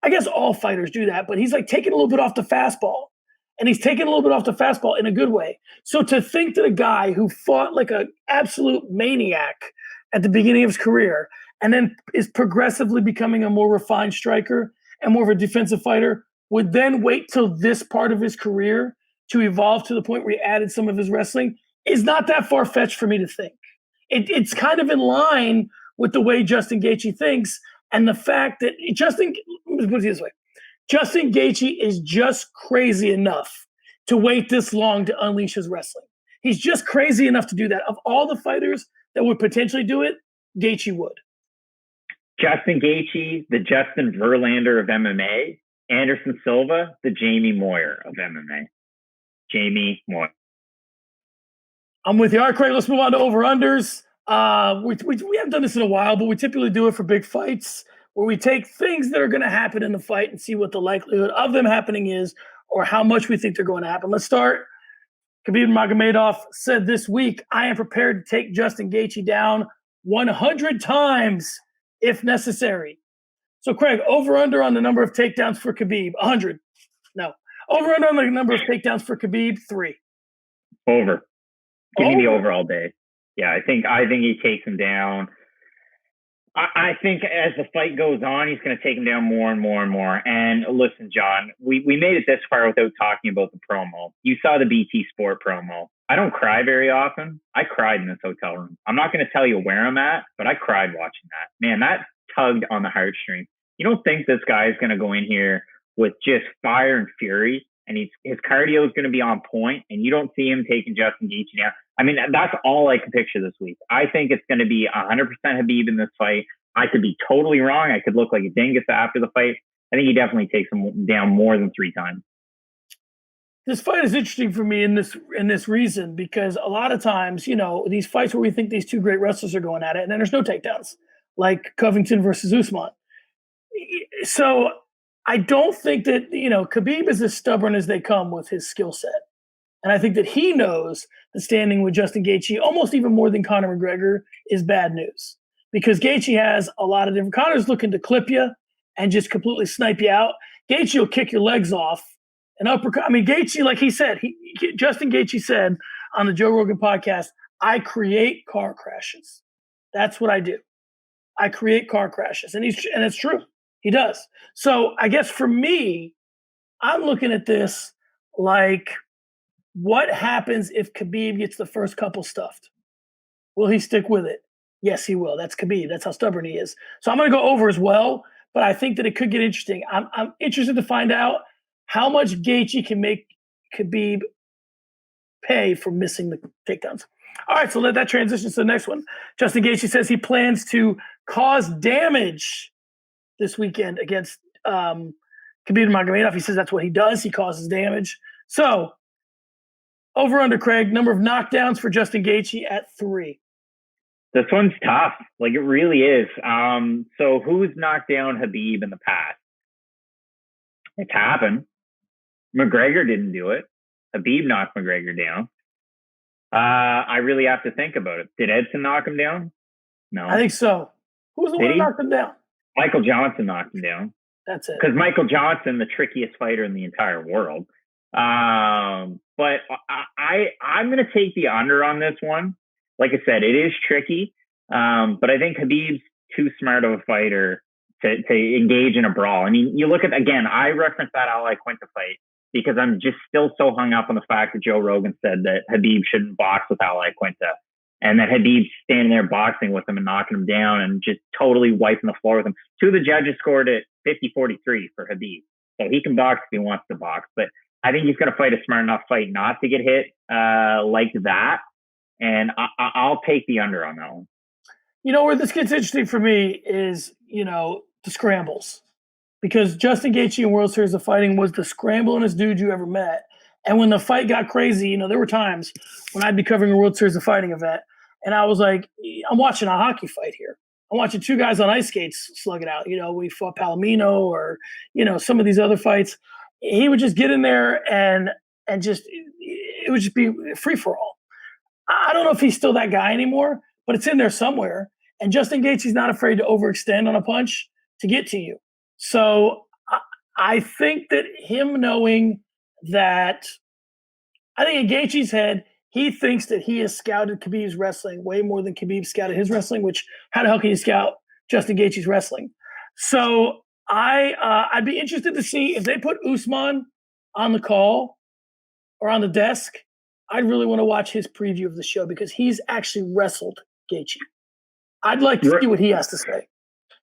I guess all fighters do that, but he's like taking a little bit off the fastball, and he's taking a little bit off the fastball in a good way. So to think that a guy who fought like an absolute maniac at the beginning of his career and then is progressively becoming a more refined striker and more of a defensive fighter would then wait till this part of his career to evolve to the point where he added some of his wrestling is not that far-fetched for me to think. It's kind of in line with the way Justin Gaethje thinks, and the fact that let me put it this way. Justin Gaethje is just crazy enough to wait this long to unleash his wrestling. He's just crazy enough to do that. Of all the fighters that would potentially do it, Gaethje would. Justin Gaethje, the Justin Verlander of MMA. Anderson Silva, the Jamie Moyer of MMA. Jamie Moyer. I'm with you. All right, Craig, let's move on to over-unders. We haven't done this in a while, but we typically do it for big fights where we take things that are going to happen in the fight and see what the likelihood of them happening is or how much we think they're going to happen. Let's start. Khabib Nurmagomedov said this week, I am prepared to take Justin Gaethje down 100 times if necessary. So, Craig, over-under on the number of takedowns for Khabib? 100. No. Over-under on the number of takedowns for Khabib? 3. Over. Give me the over all day. Yeah, I think he takes him down. I think as the fight goes on, he's going to take him down more and more and more. And listen, John, we made it this far without talking about the promo. You saw the BT Sport promo. I don't cry very often. I cried in this hotel room. I'm not going to tell you where I'm at, but I cried watching that. Man, that tugged on the heartstrings. You don't think this guy is going to go in here with just fire and fury, and his cardio is going to be on point, and you don't see him taking Justin Gaethje down. I mean, that's all I can picture this week. I think it's going to be 100% Khabib in this fight. I could be totally wrong. I could look like a dingus after the fight. I think he definitely takes him down more than 3 times. This fight is interesting for me in this reason, because a lot of times, these fights where we think these two great wrestlers are going at it, and then there's no takedowns, like Covington versus Usman. So I don't think that, Khabib is as stubborn as they come with his skill set. And I think that he knows that standing with Justin Gaethje, almost even more than Conor McGregor, is bad news. Because Gaethje has a lot of different... Conor's looking to clip you and just completely snipe you out. Gaethje will kick your legs off. An uppercut... I mean, Gaethje, like he said, Justin Gaethje said on the Joe Rogan podcast, I create car crashes. That's what I do. I create car crashes. And it's true. He does. So I guess for me, I'm looking at this like... What happens if Khabib gets the first couple stuffed? Will he stick with it? Yes, he will. That's Khabib. That's how stubborn he is. So I'm going to go over as well, but I think that it could get interesting. I'm interested to find out how much Gaethje can make Khabib pay for missing the takedowns. All right, so let that transition to the next one. Justin Gaethje says he plans to cause damage this weekend against Khabib Nurmagomedov. He says that's what he does. He causes damage. So, over under, Craig, number of knockdowns for Justin Gaethje at 3. This one's tough. Like, it really is. So who's knocked down Khabib in the past? It's happened. McGregor didn't do it. Khabib knocked McGregor down. I really have to think about it. Did Edson knock him down? No. I think so. Who was the one who knocked him down? Michael Johnson knocked him down. That's it. Because Michael Johnson, the trickiest fighter in the entire world. But I'm going to take the under on this one. Like I said, it is tricky. But I think Khabib's too smart of a fighter to engage in a brawl. I mean, you look at, again, I referenced that Al Iaquinta fight because I'm just still so hung up on the fact that Joe Rogan said that Khabib shouldn't box with Al Iaquinta, and that Khabib's standing there boxing with him and knocking him down and just totally wiping the floor with him. 2 of the judges scored it 50-43 for Khabib. So he can box if he wants to box. But I think he's going to fight a smart enough fight not to get hit like that. And I'll take the under on that one. Where this gets interesting for me is, the scrambles. Because Justin Gaethje in World Series of Fighting was the scramblingest dude you ever met. And when the fight got crazy, there were times when I'd be covering a World Series of Fighting event, and I was like, I'm watching a hockey fight here. I'm watching 2 guys on ice skates slug it out. We fought Palomino or, some of these other fights. He would just get in there and just, it would just be free for all. I don't know if he's still that guy anymore, but it's in there somewhere. And Justin Gaethje's not afraid to overextend on a punch to get to you. So I think that him knowing that, I think in Gaethje's head, he thinks that he has scouted Khabib's wrestling way more than Khabib scouted his wrestling, which how the hell can you scout Justin Gaethje's wrestling? So I'd be interested to see if they put Usman on the call or on the desk. I'd really want to watch his preview of the show because he's actually wrestled Gaethje. I'd like to see what he has to say.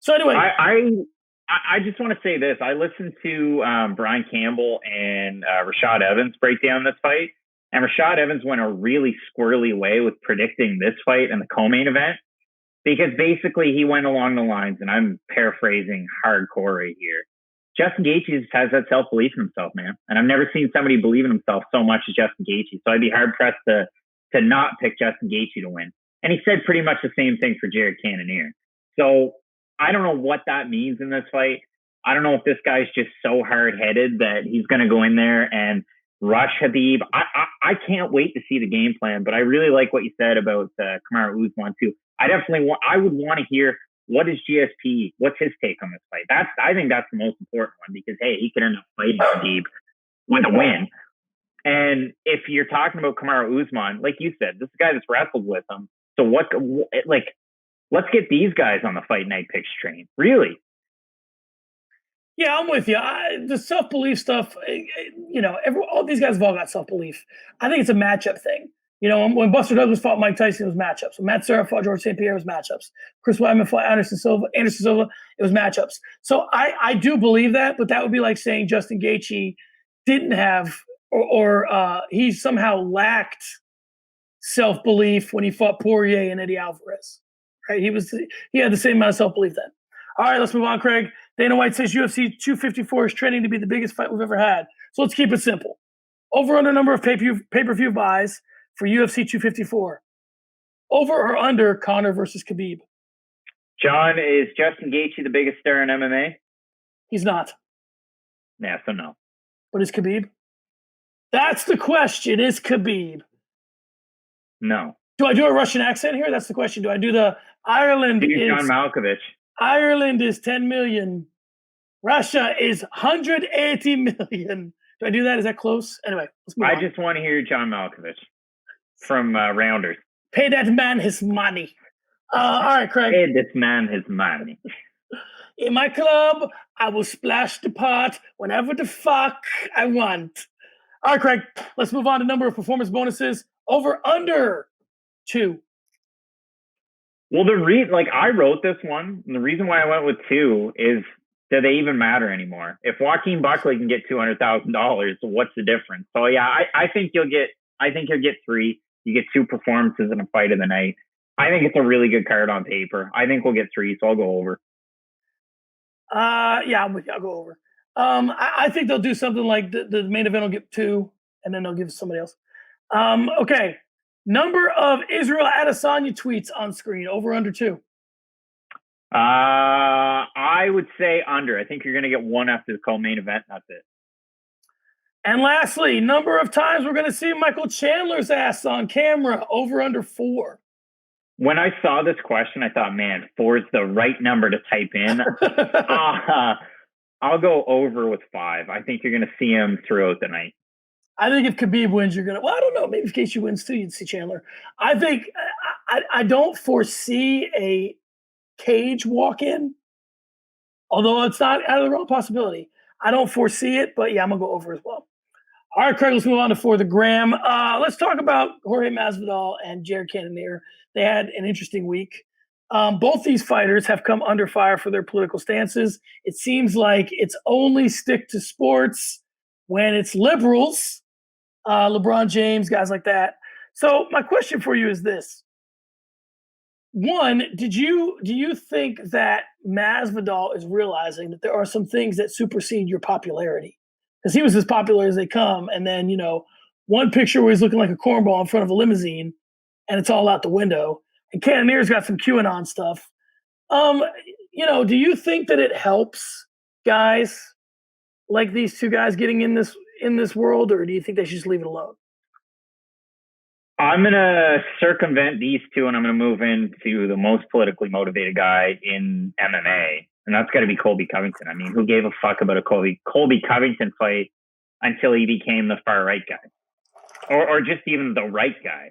So anyway, I just want to say this. I listened to Brian Campbell and Rashad Evans break down this fight, and Rashad Evans went a really squirrely way with predicting this fight and the co-main event, because basically he went along the lines, and I'm paraphrasing hardcore right here. Justin Gaethje just has that self-belief in himself, man. And I've never seen somebody believe in himself so much as Justin Gaethje. So I'd be hard-pressed to not pick Justin Gaethje to win. And he said pretty much the same thing for Jared Cannonier. So I don't know what that means in this fight. I don't know if this guy's just so hard-headed that he's going to go in there and rush Khabib. I can't wait to see the game plan, but I really like what you said about Kamaru Usman too. I would want to hear, what is GSP? What's his take on this fight? I think that's the most important one, because, hey, he could end up fighting Khabib with a win. And if you're talking about Kamaru Usman, like you said, this is a guy that's wrestled with him. So let's get these guys on the Fight Night Picks train. Really? Yeah, I'm with you. The self-belief stuff, all these guys have all got self-belief. I think it's a matchup thing. When Buster Douglas fought Mike Tyson, it was matchups. When Matt Serra fought George St. Pierre, it was matchups. Chris Weidman fought Anderson Silva, it was matchups. So I do believe that, but that would be like saying Justin Gaethje didn't have or he somehow lacked self-belief when he fought Poirier and Eddie Alvarez. Right? He had the same amount of self-belief then. All right, let's move on, Craig. Dana White says UFC 254 is trending to be the biggest fight we've ever had. So let's keep it simple. Over under number of pay-per-view buys for UFC 254. Over or under Conor versus Khabib? John, is Justin Gaethje the biggest star in MMA? He's not. Yeah, so no. But is Khabib? That's the question. Is Khabib? No. Do I do a Russian accent here? That's the question. Do I do the Ireland? John Malkovich. Ireland is 10 million. Russia is 180 million. Do I do that? Is that close? Anyway, let's move on. I just want to hear John Malkovich from Rounders. Pay that man his money. All right, Craig. Pay this man his money. In my club, I will splash the pot whenever the fuck I want. All right, Craig, let's move on to number of performance bonuses. Over, under 2. Well, I wrote this one, and the reason why I went with 2 is, do they even matter anymore? If Joaquin Buckley can get $200,000, what's the difference? So yeah, I think you'll get 3. You get 2 performances in a fight of the night. I think it's a really good card on paper. I think we'll get 3, so I'll go over. Yeah, I'm with you. I'll go over. I think they'll do something like the main event will get 2, and then they'll give somebody else. Okay. Number of Israel Adesanya tweets on screen, over, under 2. I would say under. I think you're going to get 1 after the co-main event. That's it. And lastly, number of times we're going to see Michael Chandler's ass on camera, over, under 4. When I saw this question, I thought, man, 4 is the right number to type in. I'll go over with 5. I think you're going to see him throughout the night. I think if Khabib wins, you're going to, well, I don't know. Maybe if Gaethje wins too, you'd see Chandler. I think I don't foresee a cage walk-in, although it's not out of the realm of possibility. I don't foresee it, but yeah, I'm going to go over as well. All right, Craig, let's move on to For the Gram. Let's talk about Jorge Masvidal and Jared Cannonier. They had an interesting week. Both these fighters have come under fire for their political stances. It seems like it's only stick to sports when it's liberals, LeBron James, guys like that. So my question for you is this. One, do you think that Masvidal is realizing that there are some things that supersede your popularity? Because he was as popular as they come, and then, one picture where he's looking like a cornball in front of a limousine, and it's all out the window. And Cannonier's got some QAnon stuff. Do you think that it helps guys like these two guys getting in this world, or do you think they should just leave it alone? I'm going to circumvent these two, and I'm going to move into the most politically motivated guy in MMA, and that's got to be Colby Covington. I mean, who gave a fuck about a Colby Covington fight until he became the far right guy, or just even the right guy?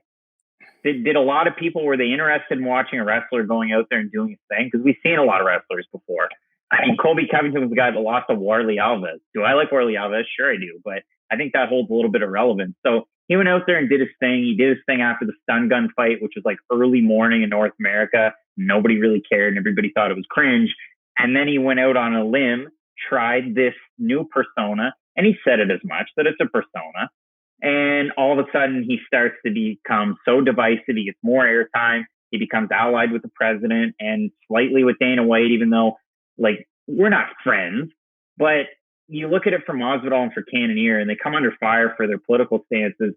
Did a lot of people, were they interested in watching a wrestler going out there and doing his thing? Because we've seen a lot of wrestlers before. I mean, Colby Covington was the guy that lost to Warley Alves. Do I like Warley Alves? Sure I do, but I think that holds a little bit of relevance. So He went out there and did his thing. He did his thing after the stun gun fight, which was like early morning in North America. Nobody really cared and everybody thought it was cringe. And then he went out on a limb, tried this new persona, and he said it as much, that it's a persona. And all of a sudden he starts to become so divisive. He gets more airtime. He becomes allied with the president and slightly with Dana White, even though like we're not friends. But you look at it for Masvidal and for Cannonier, and they come under fire for their political stances.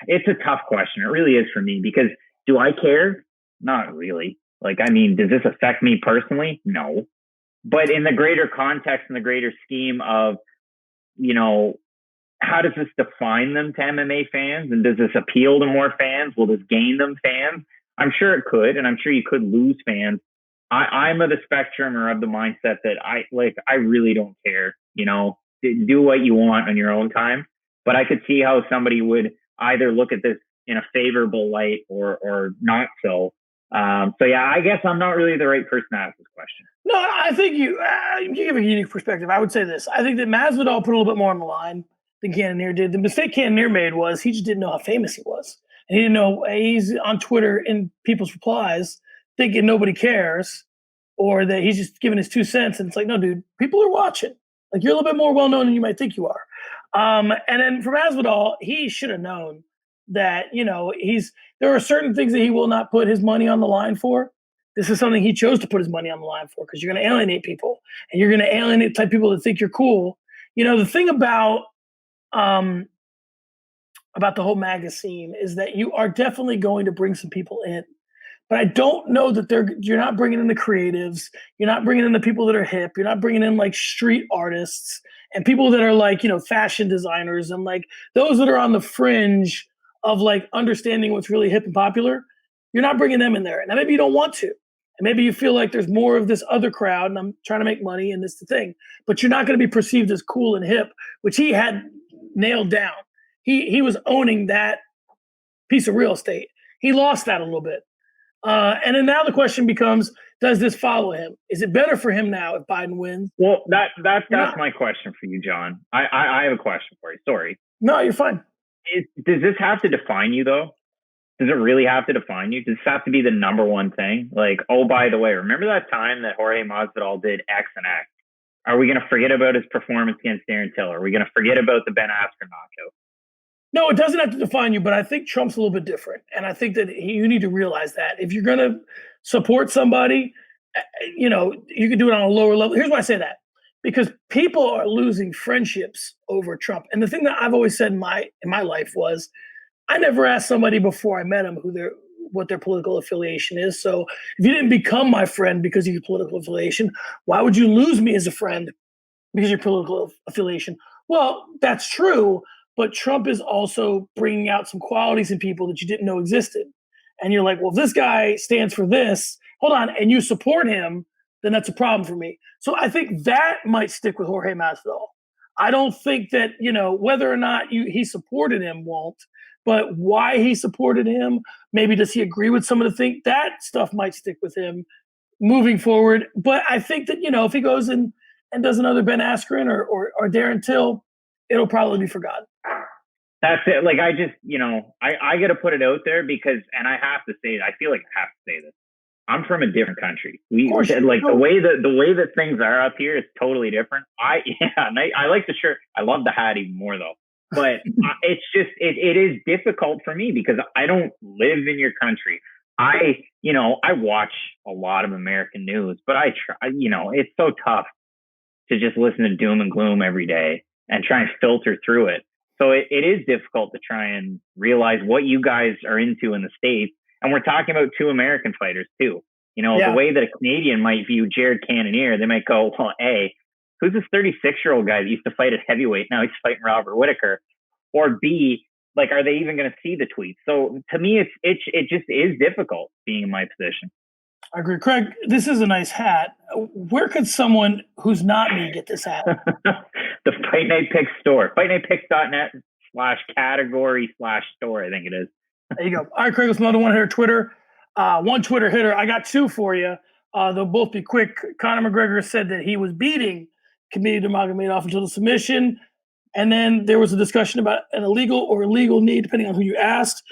It's a tough question. It really is for me, because do I care? Not really. Like, I mean, does this affect me personally? No. But in the greater context and the greater scheme of, you know, how does this define them to MMA fans? And does this appeal to more fans? Will this gain them fans? I'm sure it could, and I'm sure you could lose fans. I'm of the spectrum or of the mindset that I really don't care. You know, do what you want on your own time. But I could see how somebody would either look at this in a favorable light or not so. So yeah, I guess I'm not really the right person to ask this question. No, I think you give a unique perspective. I would say this. I think that Masvidal put a little bit more on the line than Cannonier did. The mistake Cannonier made was he just didn't know how famous he was. And he didn't know he's on Twitter in people's replies thinking nobody cares, or that he's just giving his 2 cents. And it's like, no, dude, people are watching. Like, you're a little bit more well-known than you might think you are. And then for Masvidal, he should have known that, you know, there are certain things that he will not put his money on the line for. This is something he chose to put his money on the line for, because you're going to alienate people, and you're going to alienate type people that think you're cool. You know, the thing about the whole MAGA scene is that you are definitely going to bring some people in. But I don't know that you're not bringing in the creatives. You're not bringing in the people that are hip. You're not bringing in like street artists and people that are like, you know, fashion designers and like those that are on the fringe of like understanding what's really hip and popular. You're not bringing them in there. Now, maybe you don't want to. And maybe you feel like there's more of this other crowd and I'm trying to make money and this is the thing. But you're not going to be perceived as cool and hip, which he had nailed down. He was owning that piece of real estate. He lost that a little bit. And then now the question becomes, does this follow him? Is it better for him now if Biden wins? Well, that's my question for you, John. I have a question for you. Sorry. No, you're fine. Does this have to define you, though? Does it really have to define you? Does this have to be the number one thing? Like, oh, by the way, remember that time that Jorge Masvidal did X and X? Are we going to forget about his performance against Darren Till? Are we going to forget about the Ben Askren knockout? No, it doesn't have to define you, but I think Trump's a little bit different. And I think that you need to realize that. If you're going to support somebody, you know, you can do it on a lower level. Here's why I say that. Because people are losing friendships over Trump. And the thing that I've always said in my life was, I never asked somebody before I met them what their political affiliation is. So if you didn't become my friend because of your political affiliation, why would you lose me as a friend because of your political affiliation? Well, that's true. But Trump is also bringing out some qualities in people that you didn't know existed. And you're like, well, if this guy stands for this, hold on, and you support him, then that's a problem for me. So I think that might stick with Jorge Masvidal. I don't think that, you know, whether or not he supported him won't, but why he supported him, maybe does he agree with some of the things, that stuff might stick with him moving forward. But I think that, you know, if he goes and does another Ben Askren or Darren Till, it'll probably be forgotten. That's it. Like, I just, you know, I got to put it out there because, and I have to say it, I feel like I have to say this. I'm from a different country. The way that things are up here is totally different. I like the shirt. I love the hat even more though. But it's just, it is difficult for me because I don't live in your country. I watch a lot of American news, but I try, you know, it's so tough to just listen to doom and gloom every day and try and filter through it. So it is difficult to try and realize what you guys are into in the States. And we're talking about two American fighters too. You know, The way that a Canadian might view Jared Cannonier, they might go, well, A, who's this 36-year-old guy that used to fight at heavyweight? Now he's fighting Robert Whittaker. Or B, like, are they even going to see the tweets? So to me, it just is difficult being in my position. I agree. Craig, this is a nice hat. Where could someone who's not me get this hat? The Fight Night Picks store. FightNightPicks.net/category/store, I think it is. There you go. All right, Craig, let's another one here. Twitter. One Twitter hitter. I got two for you. They'll both be quick. Conor McGregor said that he was beating Khamzat until the submission. And then there was a discussion about an illegal or illegal knee, depending on who you asked.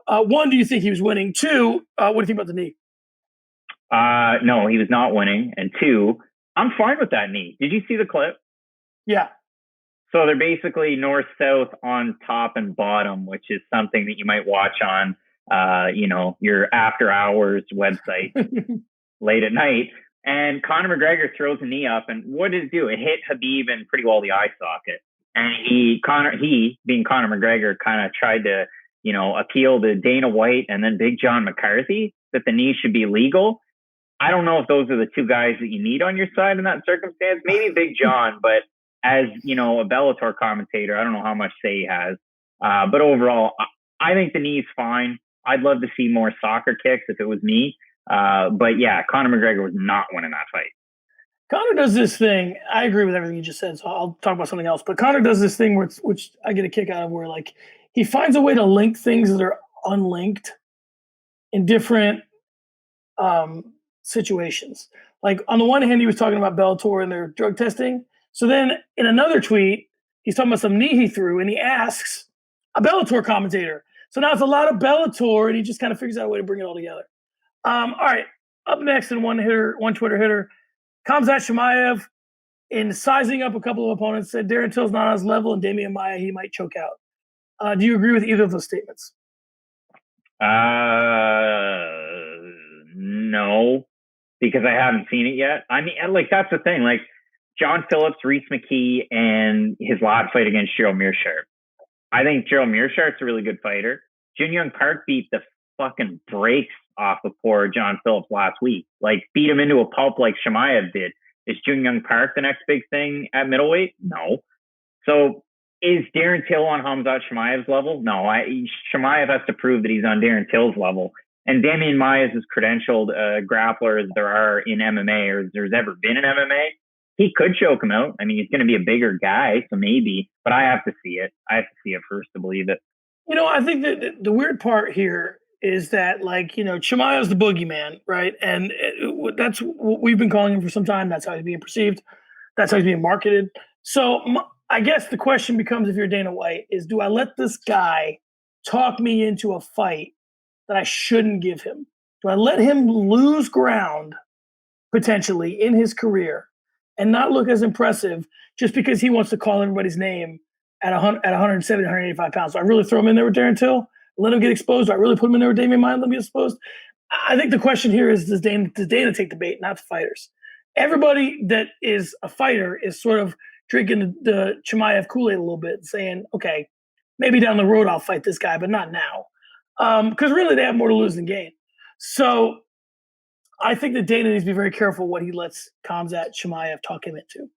One, do you think he was winning? Two, what do you think about the knee? No, he was not winning. And two, I'm fine with that knee. Did you see the clip? Yeah. So they're basically north-south on top and bottom, which is something that you might watch on, your after-hours website late at night. And Conor McGregor throws a knee up, and what did it do? It hit Khabib in pretty well the eye socket. And he, being Conor McGregor, kind of tried to, appeal to Dana White and then Big John McCarthy that the knee should be legal. I don't know if those are the two guys that you need on your side in that circumstance. Maybe Big John, but as, a Bellator commentator, I don't know how much say he has. But overall, I think the knee's fine. I'd love to see more soccer kicks if it was me. But yeah, Conor McGregor was not winning that fight. Conor does this thing. I agree with everything you just said, so I'll talk about something else. But Conor does this thing which I get a kick out of, where like he finds a way to link things that are unlinked in different situations. Like on the one hand, he was talking about Bellator and their drug testing. So then in another tweet, he's talking about some knee he threw, and he asks a Bellator commentator. So now it's a lot of Bellator, and he just kind of figures out a way to bring it all together. All right, up next in one Twitter hitter, Khamzat Chimaev, in sizing up a couple of opponents, said Darren Till's not on his level, and Damian Maia, he might choke out. Do you agree with either of those statements? No, because I haven't seen it yet. I mean, like, that's the thing. Like, John Phillips, Reese McKee, and his last fight against Gerald Meerschaert. I think Gerald Meerschaert's a really good fighter. Jun Young Park beat the fucking brakes off of poor John Phillips last week. Like, beat him into a pulp like Chimaev did. Is Jun Young Park the next big thing at middleweight? No. So is Darren Till on Khamzat Chimaev's level? No. Chimaev has to prove that he's on Darren Till's level. And Damian Maia is as credentialed grappler as there are in MMA, or there's ever been in MMA. He could choke him out. I mean, he's going to be a bigger guy, so maybe. But I have to see it. I have to see it first to believe it. I think that the weird part here is that, like, Chimaev's the boogeyman, right? And that's what we've been calling him for some time. That's how he's being perceived. That's how he's being marketed. So I guess the question becomes, if you're Dana White, is do I let this guy talk me into a fight that I shouldn't give him? Do I let him lose ground potentially in his career and not look as impressive just because he wants to call everybody's name at 170, 185 pounds? Do I really throw him in there with Darren Till? Let him get exposed? Do I really put him in there with Damian Maia and let him get exposed? I think the question here is, does Dana take the bait, not the fighters? Everybody that is a fighter is sort of drinking the Chimaev Kool-Aid a little bit and saying, okay, maybe down the road I'll fight this guy, but not now. Because really they have more to lose than gain. So I think that Dana needs to be very careful what he lets Khamzat Chimaev talk him into.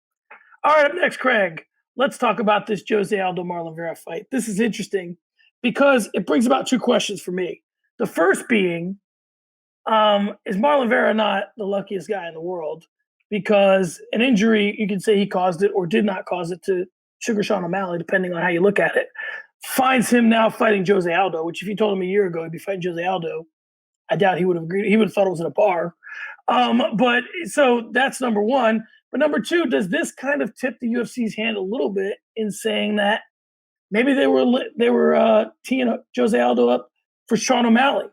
All right, up next, Craig. Let's talk about this Jose Aldo Marlon Vera fight. This is interesting because it brings about two questions for me. The first being, is Marlon Vera not the luckiest guy in the world? Because an injury, you can say he caused it or did not cause it, to Sugar Sean O'Malley, depending on how you look at it, finds him now fighting Jose Aldo, which if you told him a year ago he'd be fighting Jose Aldo, I doubt he would have agreed. He would have thought it was in a bar. But so that's number one. But number two, does this kind of tip the UFC's hand a little bit in saying that maybe they were teeing Jose Aldo up for Sean O'Malley,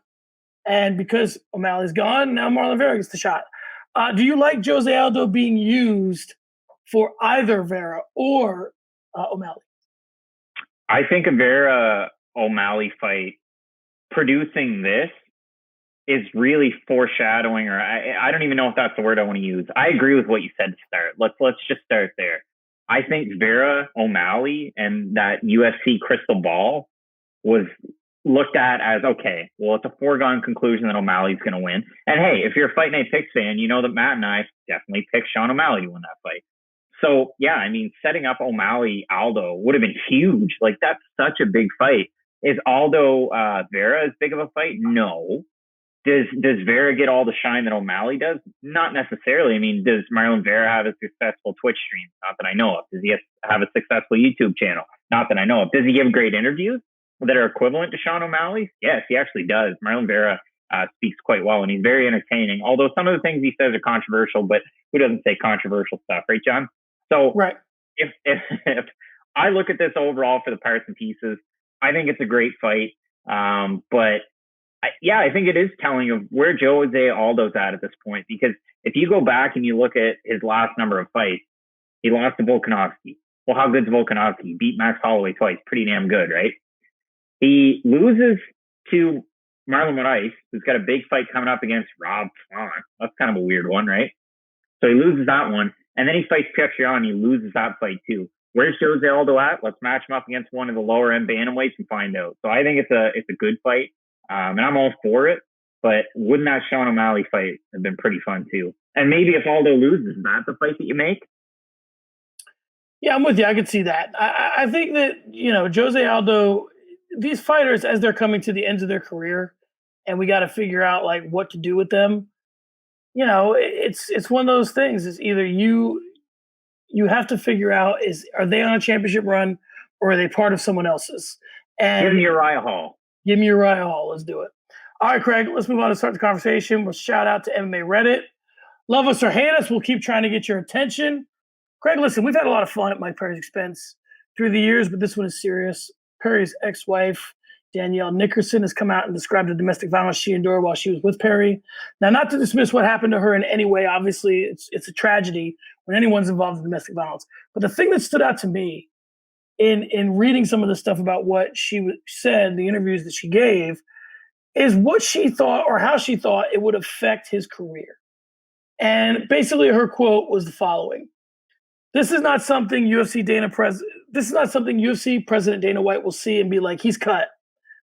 and because O'Malley's gone, now Marlon Vera gets the shot? Do you like Jose Aldo being used for either Vera or O'Malley? I think a Vera O'Malley fight producing this is really foreshadowing, or I don't even know if that's the word I want to use. I agree with what you said to start. Let's just start there. I think Vera O'Malley and that UFC crystal ball was looked at as, okay, well, it's a foregone conclusion that O'Malley's going to win. And hey, if you're a Fight Night Picks fan, you know that Matt and I definitely picked Sean O'Malley to win that fight. So yeah, I mean, setting up O'Malley Aldo would have been huge. Like, that's such a big fight. Is Aldo Vera as big of a fight? No. Does Vera get all the shine that O'Malley does? Not necessarily. I mean, does Marlon Vera have a successful Twitch stream? Not that I know of. Does he have a successful YouTube channel? Not that I know of. Does he give great interviews that are equivalent to Sean O'Malley? Yes, he actually does. Marlon Vera speaks quite well, and he's very entertaining. Although some of the things he says are controversial, but who doesn't say controversial stuff, right, John? So right. If I look at this overall for the parts and pieces. I think it's a great fight. But I think it is telling of where Jose Aldo's at this point, because if you go back and you look at his last number of fights, he lost to Volkanovski. Well, how good's Volkanovski? He beat Max Holloway twice. Pretty damn good, right? He loses to Marlon Moraes, who's got a big fight coming up against Rob Font. That's kind of a weird one, right? So he loses that one. And then he fights Petr and he loses that fight too. Where's Jose Aldo at? Let's match him up against one of the lower end bantamweights and find out. So I think it's a good fight. And I'm all for it. But wouldn't that Sean O'Malley fight have been pretty fun too? And maybe if Aldo loses, is that the fight that you make? Yeah, I'm with you. I could see that. I think that, Jose Aldo, these fighters, as they're coming to the ends of their career, and we got to figure out like what to do with them. It's one of those things. Is either you have to figure out are they on a championship run or are they part of someone else's? And give me Uriah Hall. Give me Uriah Hall. Let's do it. All right, Craig, let's move on to start the conversation. We'll shout out to MMA Reddit. Love us or hate us, we'll keep trying to get your attention. Craig, listen, we've had a lot of fun at Mike Perry's expense through the years, but this one is serious. Perry's ex-wife, Danielle Nickerson, has come out and described the domestic violence she endured while she was with Perry. Now, not to dismiss what happened to her in any way. Obviously, it's a tragedy when anyone's involved in domestic violence. But the thing that stood out to me in reading some of the stuff about what she said, the interviews that she gave, is what she thought or how she thought it would affect his career. And basically her quote was the following. This is not something UFC President Dana White will see and be like, he's cut.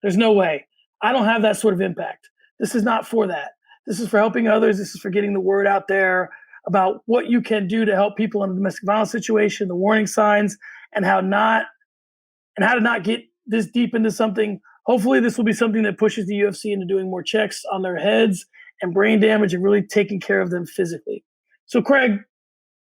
There's no way. I don't have that sort of impact. This is not for that. This is for helping others. This is for getting the word out there about what you can do to help people in a domestic violence situation, the warning signs, and how to not get this deep into something. Hopefully this will be something that pushes the UFC into doing more checks on their heads and brain damage and really taking care of them physically. So, Craig,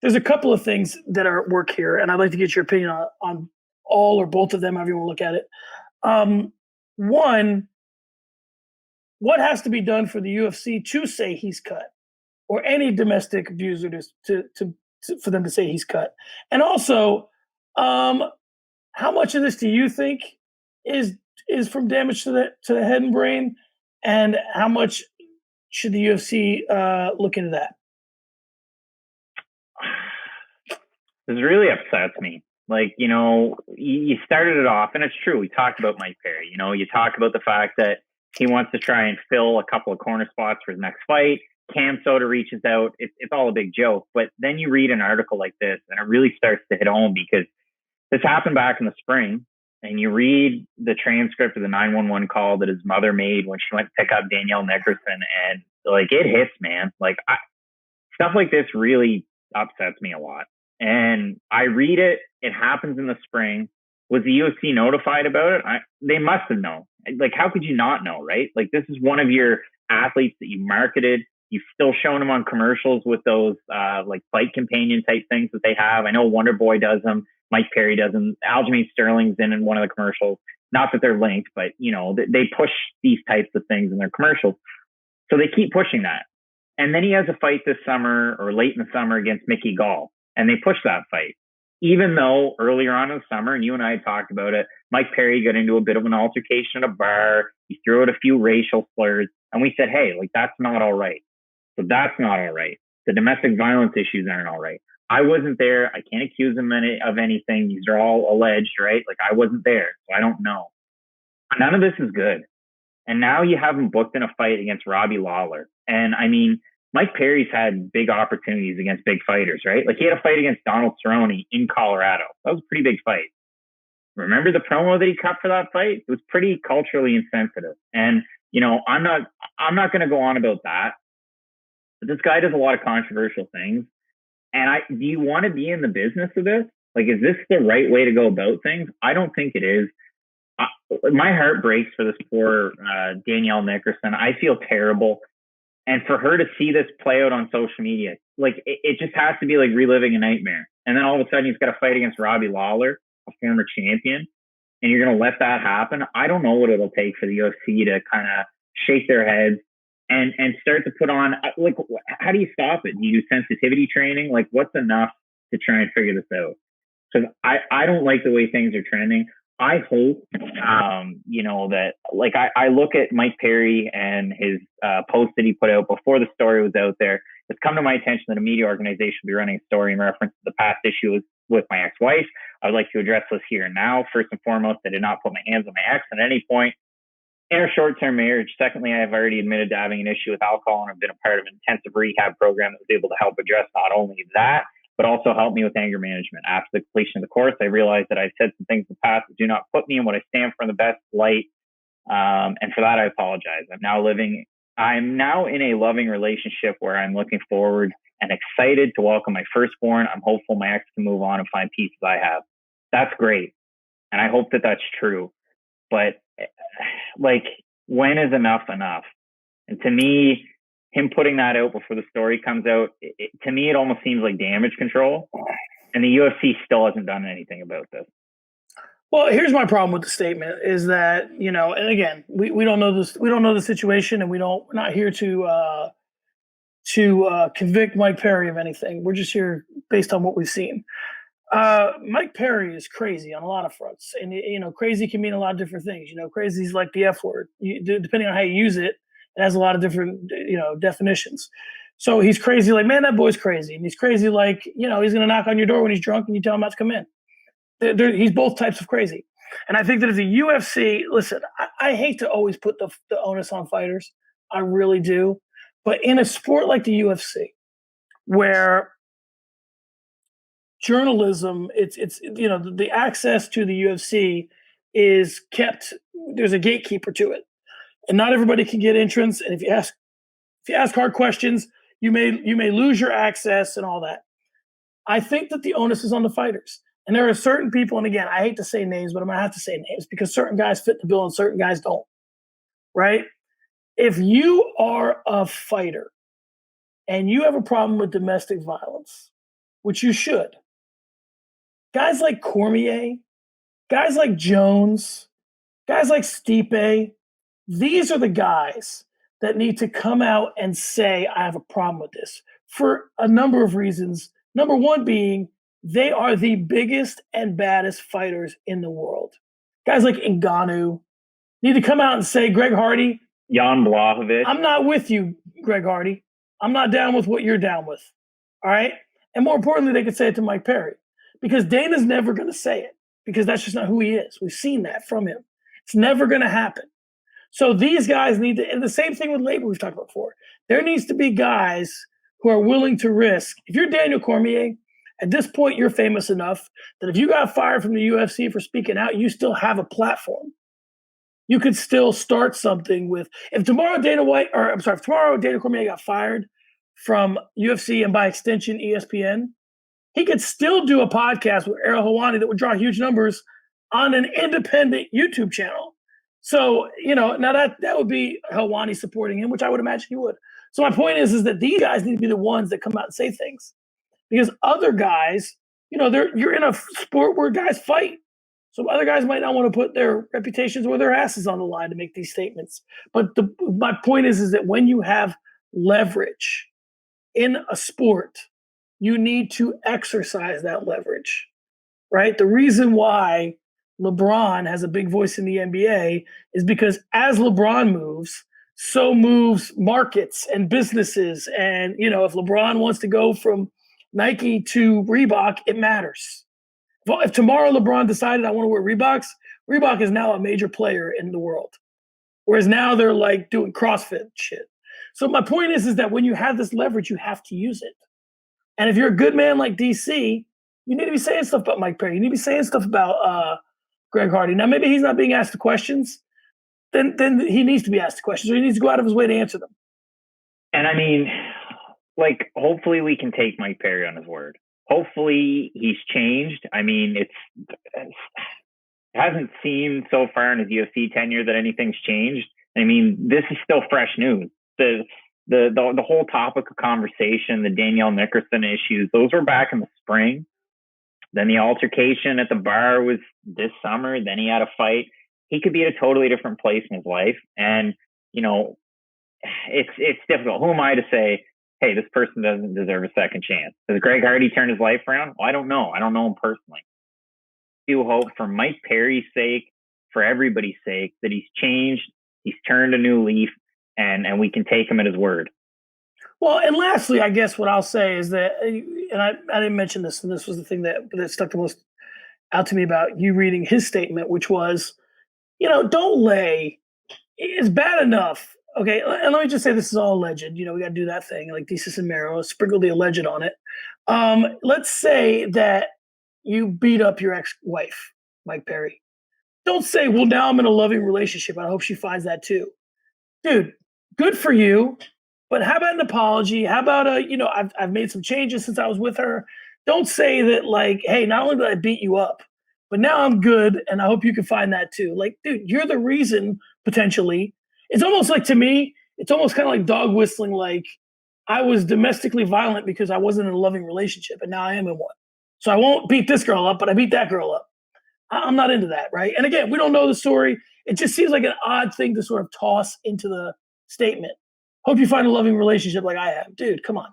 there's a couple of things that are at work here, and I'd like to get your opinion on all or both of them, however you want to look at it. One, what has to be done for the UFC to say he's cut, or any domestic abuser for them to say he's cut? And also, how much of this do you think is from damage to the head and brain, and how much should the UFC look into that? This really upsets me. Like, you started it off, and it's true. We talked about Mike Perry. You talk about the fact that he wants to try and fill a couple of corner spots for his next fight. Cam Soda reaches out. It's all a big joke. But then you read an article like this, and it really starts to hit home, because this happened back in the spring. And you read the transcript of the 911 call that his mother made when she went to pick up Danielle Nickerson, and like, it hits, man. Like, stuff like this really upsets me a lot. And I read it. It happens in the spring. Was the UFC notified about it? They must have known. Like, how could you not know, right? Like, this is one of your athletes that you marketed. You've still shown them on commercials with those like fight companion type things that they have. I know Wonder Boy does them. Mike Perry does them. Aljamain Sterling's in one of the commercials. Not that they're linked, but they push these types of things in their commercials. So they keep pushing that. And then he has a fight this summer or late in the summer against Mickey Gall. And they push that fight. Even though earlier on in the summer, and you and I had talked about it, Mike Perry got into a bit of an altercation at a bar. He threw out a few racial slurs. And we said, hey, like, that's not all right. So that's not all right. The domestic violence issues aren't all right. I wasn't there. I can't accuse him of anything. These are all alleged, right? Like, I wasn't there, so I don't know. None of this is good. And now you have him booked in a fight against Robbie Lawler. And I mean, Mike Perry's had big opportunities against big fighters, right? Like, he had a fight against Donald Cerrone in Colorado. That was a pretty big fight. Remember the promo that he cut for that fight? It was pretty culturally insensitive. And, I'm not going to go on about that. But this guy does a lot of controversial things. And do you want to be in the business of this? Like, is this the right way to go about things? I don't think it is. My heart breaks for this poor Danielle Nickerson. I feel terrible. And for her to see this play out on social media, like, it just has to be like reliving a nightmare. And then all of a sudden he's got to fight against Robbie Lawler, a former champion, and you're going to let that happen. I don't know what it'll take for the UFC to kind of shake their heads and start to put on, like, how do you stop it? Do you do sensitivity training? Like, what's enough to try and figure this out? because I don't like the way things are trending. I hope, that like I look at Mike Perry and his post that he put out before the story was out there. It's come to my attention that a media organization will be running a story in reference to the past issue with my ex-wife. I would like to address this here and now. First and foremost, I did not put my hands on my ex at any point in our short-term marriage. Secondly, I have already admitted to having an issue with alcohol, and I've been a part of an intensive rehab program that was able to help address not only that, but also help me with anger management. After the completion of the course, I realized that I've said some things in the past that do not put me in what I stand for in the best light. And for that, I apologize. I'm now in a loving relationship where I'm looking forward and excited to welcome my firstborn. I'm hopeful my ex can move on and find peace as I have. That's great. And I hope that that's true. But like, when is enough enough? And to me, him putting that out before the story comes out, to me, it almost seems like damage control. And the UFC still hasn't done anything about this. Well, here's my problem with the statement is that, and again, we don't know this, we don't know the situation, and we're not here to convict Mike Perry of anything. We're just here based on what we've seen. Mike Perry is crazy on a lot of fronts, and crazy can mean a lot of different things. Crazy is like the F word. Depending on how you use it, it has a lot of different definitions. So he's crazy, like, man, that boy's crazy, and he's crazy, like, he's gonna knock on your door when he's drunk and you tell him not to come in. He's both types of crazy. And I think that as a UFC, listen, I hate to always put the onus on fighters. I really do. But in a sport like the UFC, where journalism, it's the access to the UFC is kept, there's a gatekeeper to it. And not everybody can get entrance. And if you ask hard questions, you may lose your access and all that. I think that the onus is on the fighters. And there are certain people, and again, I hate to say names, but I'm going to have to say names because certain guys fit the bill and certain guys don't, right? If you are a fighter and you have a problem with domestic violence, which you should, guys like Cormier, guys like Jones, guys like Stipe, these are the guys that need to come out and say, I have a problem with this for a number of reasons. Number one being, they are the biggest and baddest fighters in the world. Guys like Ngannou need to come out and say, Greg Hardy, Jan Blachowicz, I'm not with you, Greg Hardy. I'm not down with what you're down with. All right? And more importantly, they could say it to Mike Perry because Dana's never going to say it because that's just not who he is. We've seen that from him. It's never going to happen. So these guys need to, and the same thing with labor we've talked about before. There needs to be guys who are willing to risk. If you're Daniel Cormier, at this point, you're famous enough that if you got fired from the UFC for speaking out, you still have a platform. You could still start something with, if tomorrow Dana Cormier got fired from UFC and by extension ESPN, he could still do a podcast with Ariel Helwani that would draw huge numbers on an independent YouTube channel. So, now that would be Helwani supporting him, which I would imagine he would. So my point is that these guys need to be the ones that come out and say things. Because other guys, you're in a sport where guys fight. So other guys might not want to put their reputations or their asses on the line to make these statements. But my point is that when you have leverage in a sport, you need to exercise that leverage, right? The reason why LeBron has a big voice in the NBA is because as LeBron moves, so moves markets and businesses. And, if LeBron wants to go from Nike to Reebok, it matters. If tomorrow LeBron decided I want to wear Reeboks, Reebok is now a major player in the world. Whereas now they're like doing CrossFit shit. So my point is that when you have this leverage, you have to use it. And if you're a good man like DC, you need to be saying stuff about Mike Perry. You need to be saying stuff about Greg Hardy. Now, maybe he's not being asked the questions. Then he needs to be asked the questions, or he needs to go out of his way to answer them. And I mean, hopefully we can take Mike Perry on his word. Hopefully he's changed. I mean, it hasn't seemed so far in his UFC tenure that anything's changed. I mean, this is still fresh news. The whole topic of conversation, the Danielle Nickerson issues, those were back in the spring. Then the altercation at the bar was this summer. Then he had a fight. He could be at a totally different place in his life. And, it's difficult. Who am I to say, hey, this person doesn't deserve a second chance? Does Greg Hardy turn his life around? Well, I don't know. I don't know him personally. do hope for Mike Perry's sake, for everybody's sake, that he's changed, he's turned a new leaf, and we can take him at his word. Well, and lastly, I guess what I'll say is that, and I didn't mention this, and this was the thing that stuck the most out to me about you reading his statement, which was, don't lay. It's bad enough. Okay, and let me just say this is all alleged. We got to do that thing, like Desus and Mero, sprinkle the alleged on it. Let's say that you beat up your ex-wife, Mike Perry. Don't say, well, now I'm in a loving relationship. I hope she finds that too. Dude, good for you. But how about an apology? How about I've made some changes since I was with her. Don't say that, like, hey, not only did I beat you up, but now I'm good, and I hope you can find that too. Like, dude, you're the reason, potentially. It's almost like, to me, it's almost kind of like dog whistling, like, I was domestically violent because I wasn't in a loving relationship, and now I am in one. So I won't beat this girl up, but I beat that girl up. I'm not into that, right? And again, we don't know the story. It just seems like an odd thing to sort of toss into the statement. Hope you find a loving relationship like I have. Dude, come on.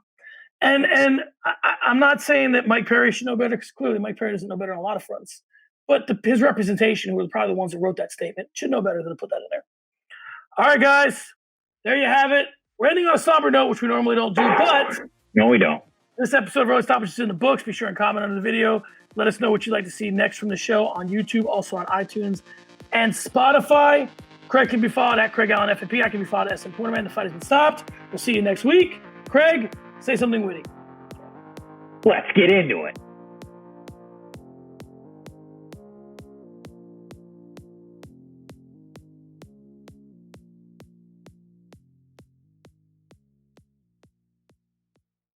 And I'm not saying that Mike Perry should know better, because clearly Mike Perry doesn't know better on a lot of fronts. But his representation, who were probably the ones that wrote that statement, should know better than to put that in there. All right, guys. There you have it. We're ending on a somber note, which we normally don't do, but no, we don't. This episode of Early Stoppage is in the books. Be sure and comment under the video. Let us know what you'd like to see next from the show on YouTube, also on iTunes and Spotify. Craig can be followed at Craig Allen FFP. I can be followed at SM Porterman. The fight has been stopped. We'll see you next week. Craig, say something witty. Let's get into it.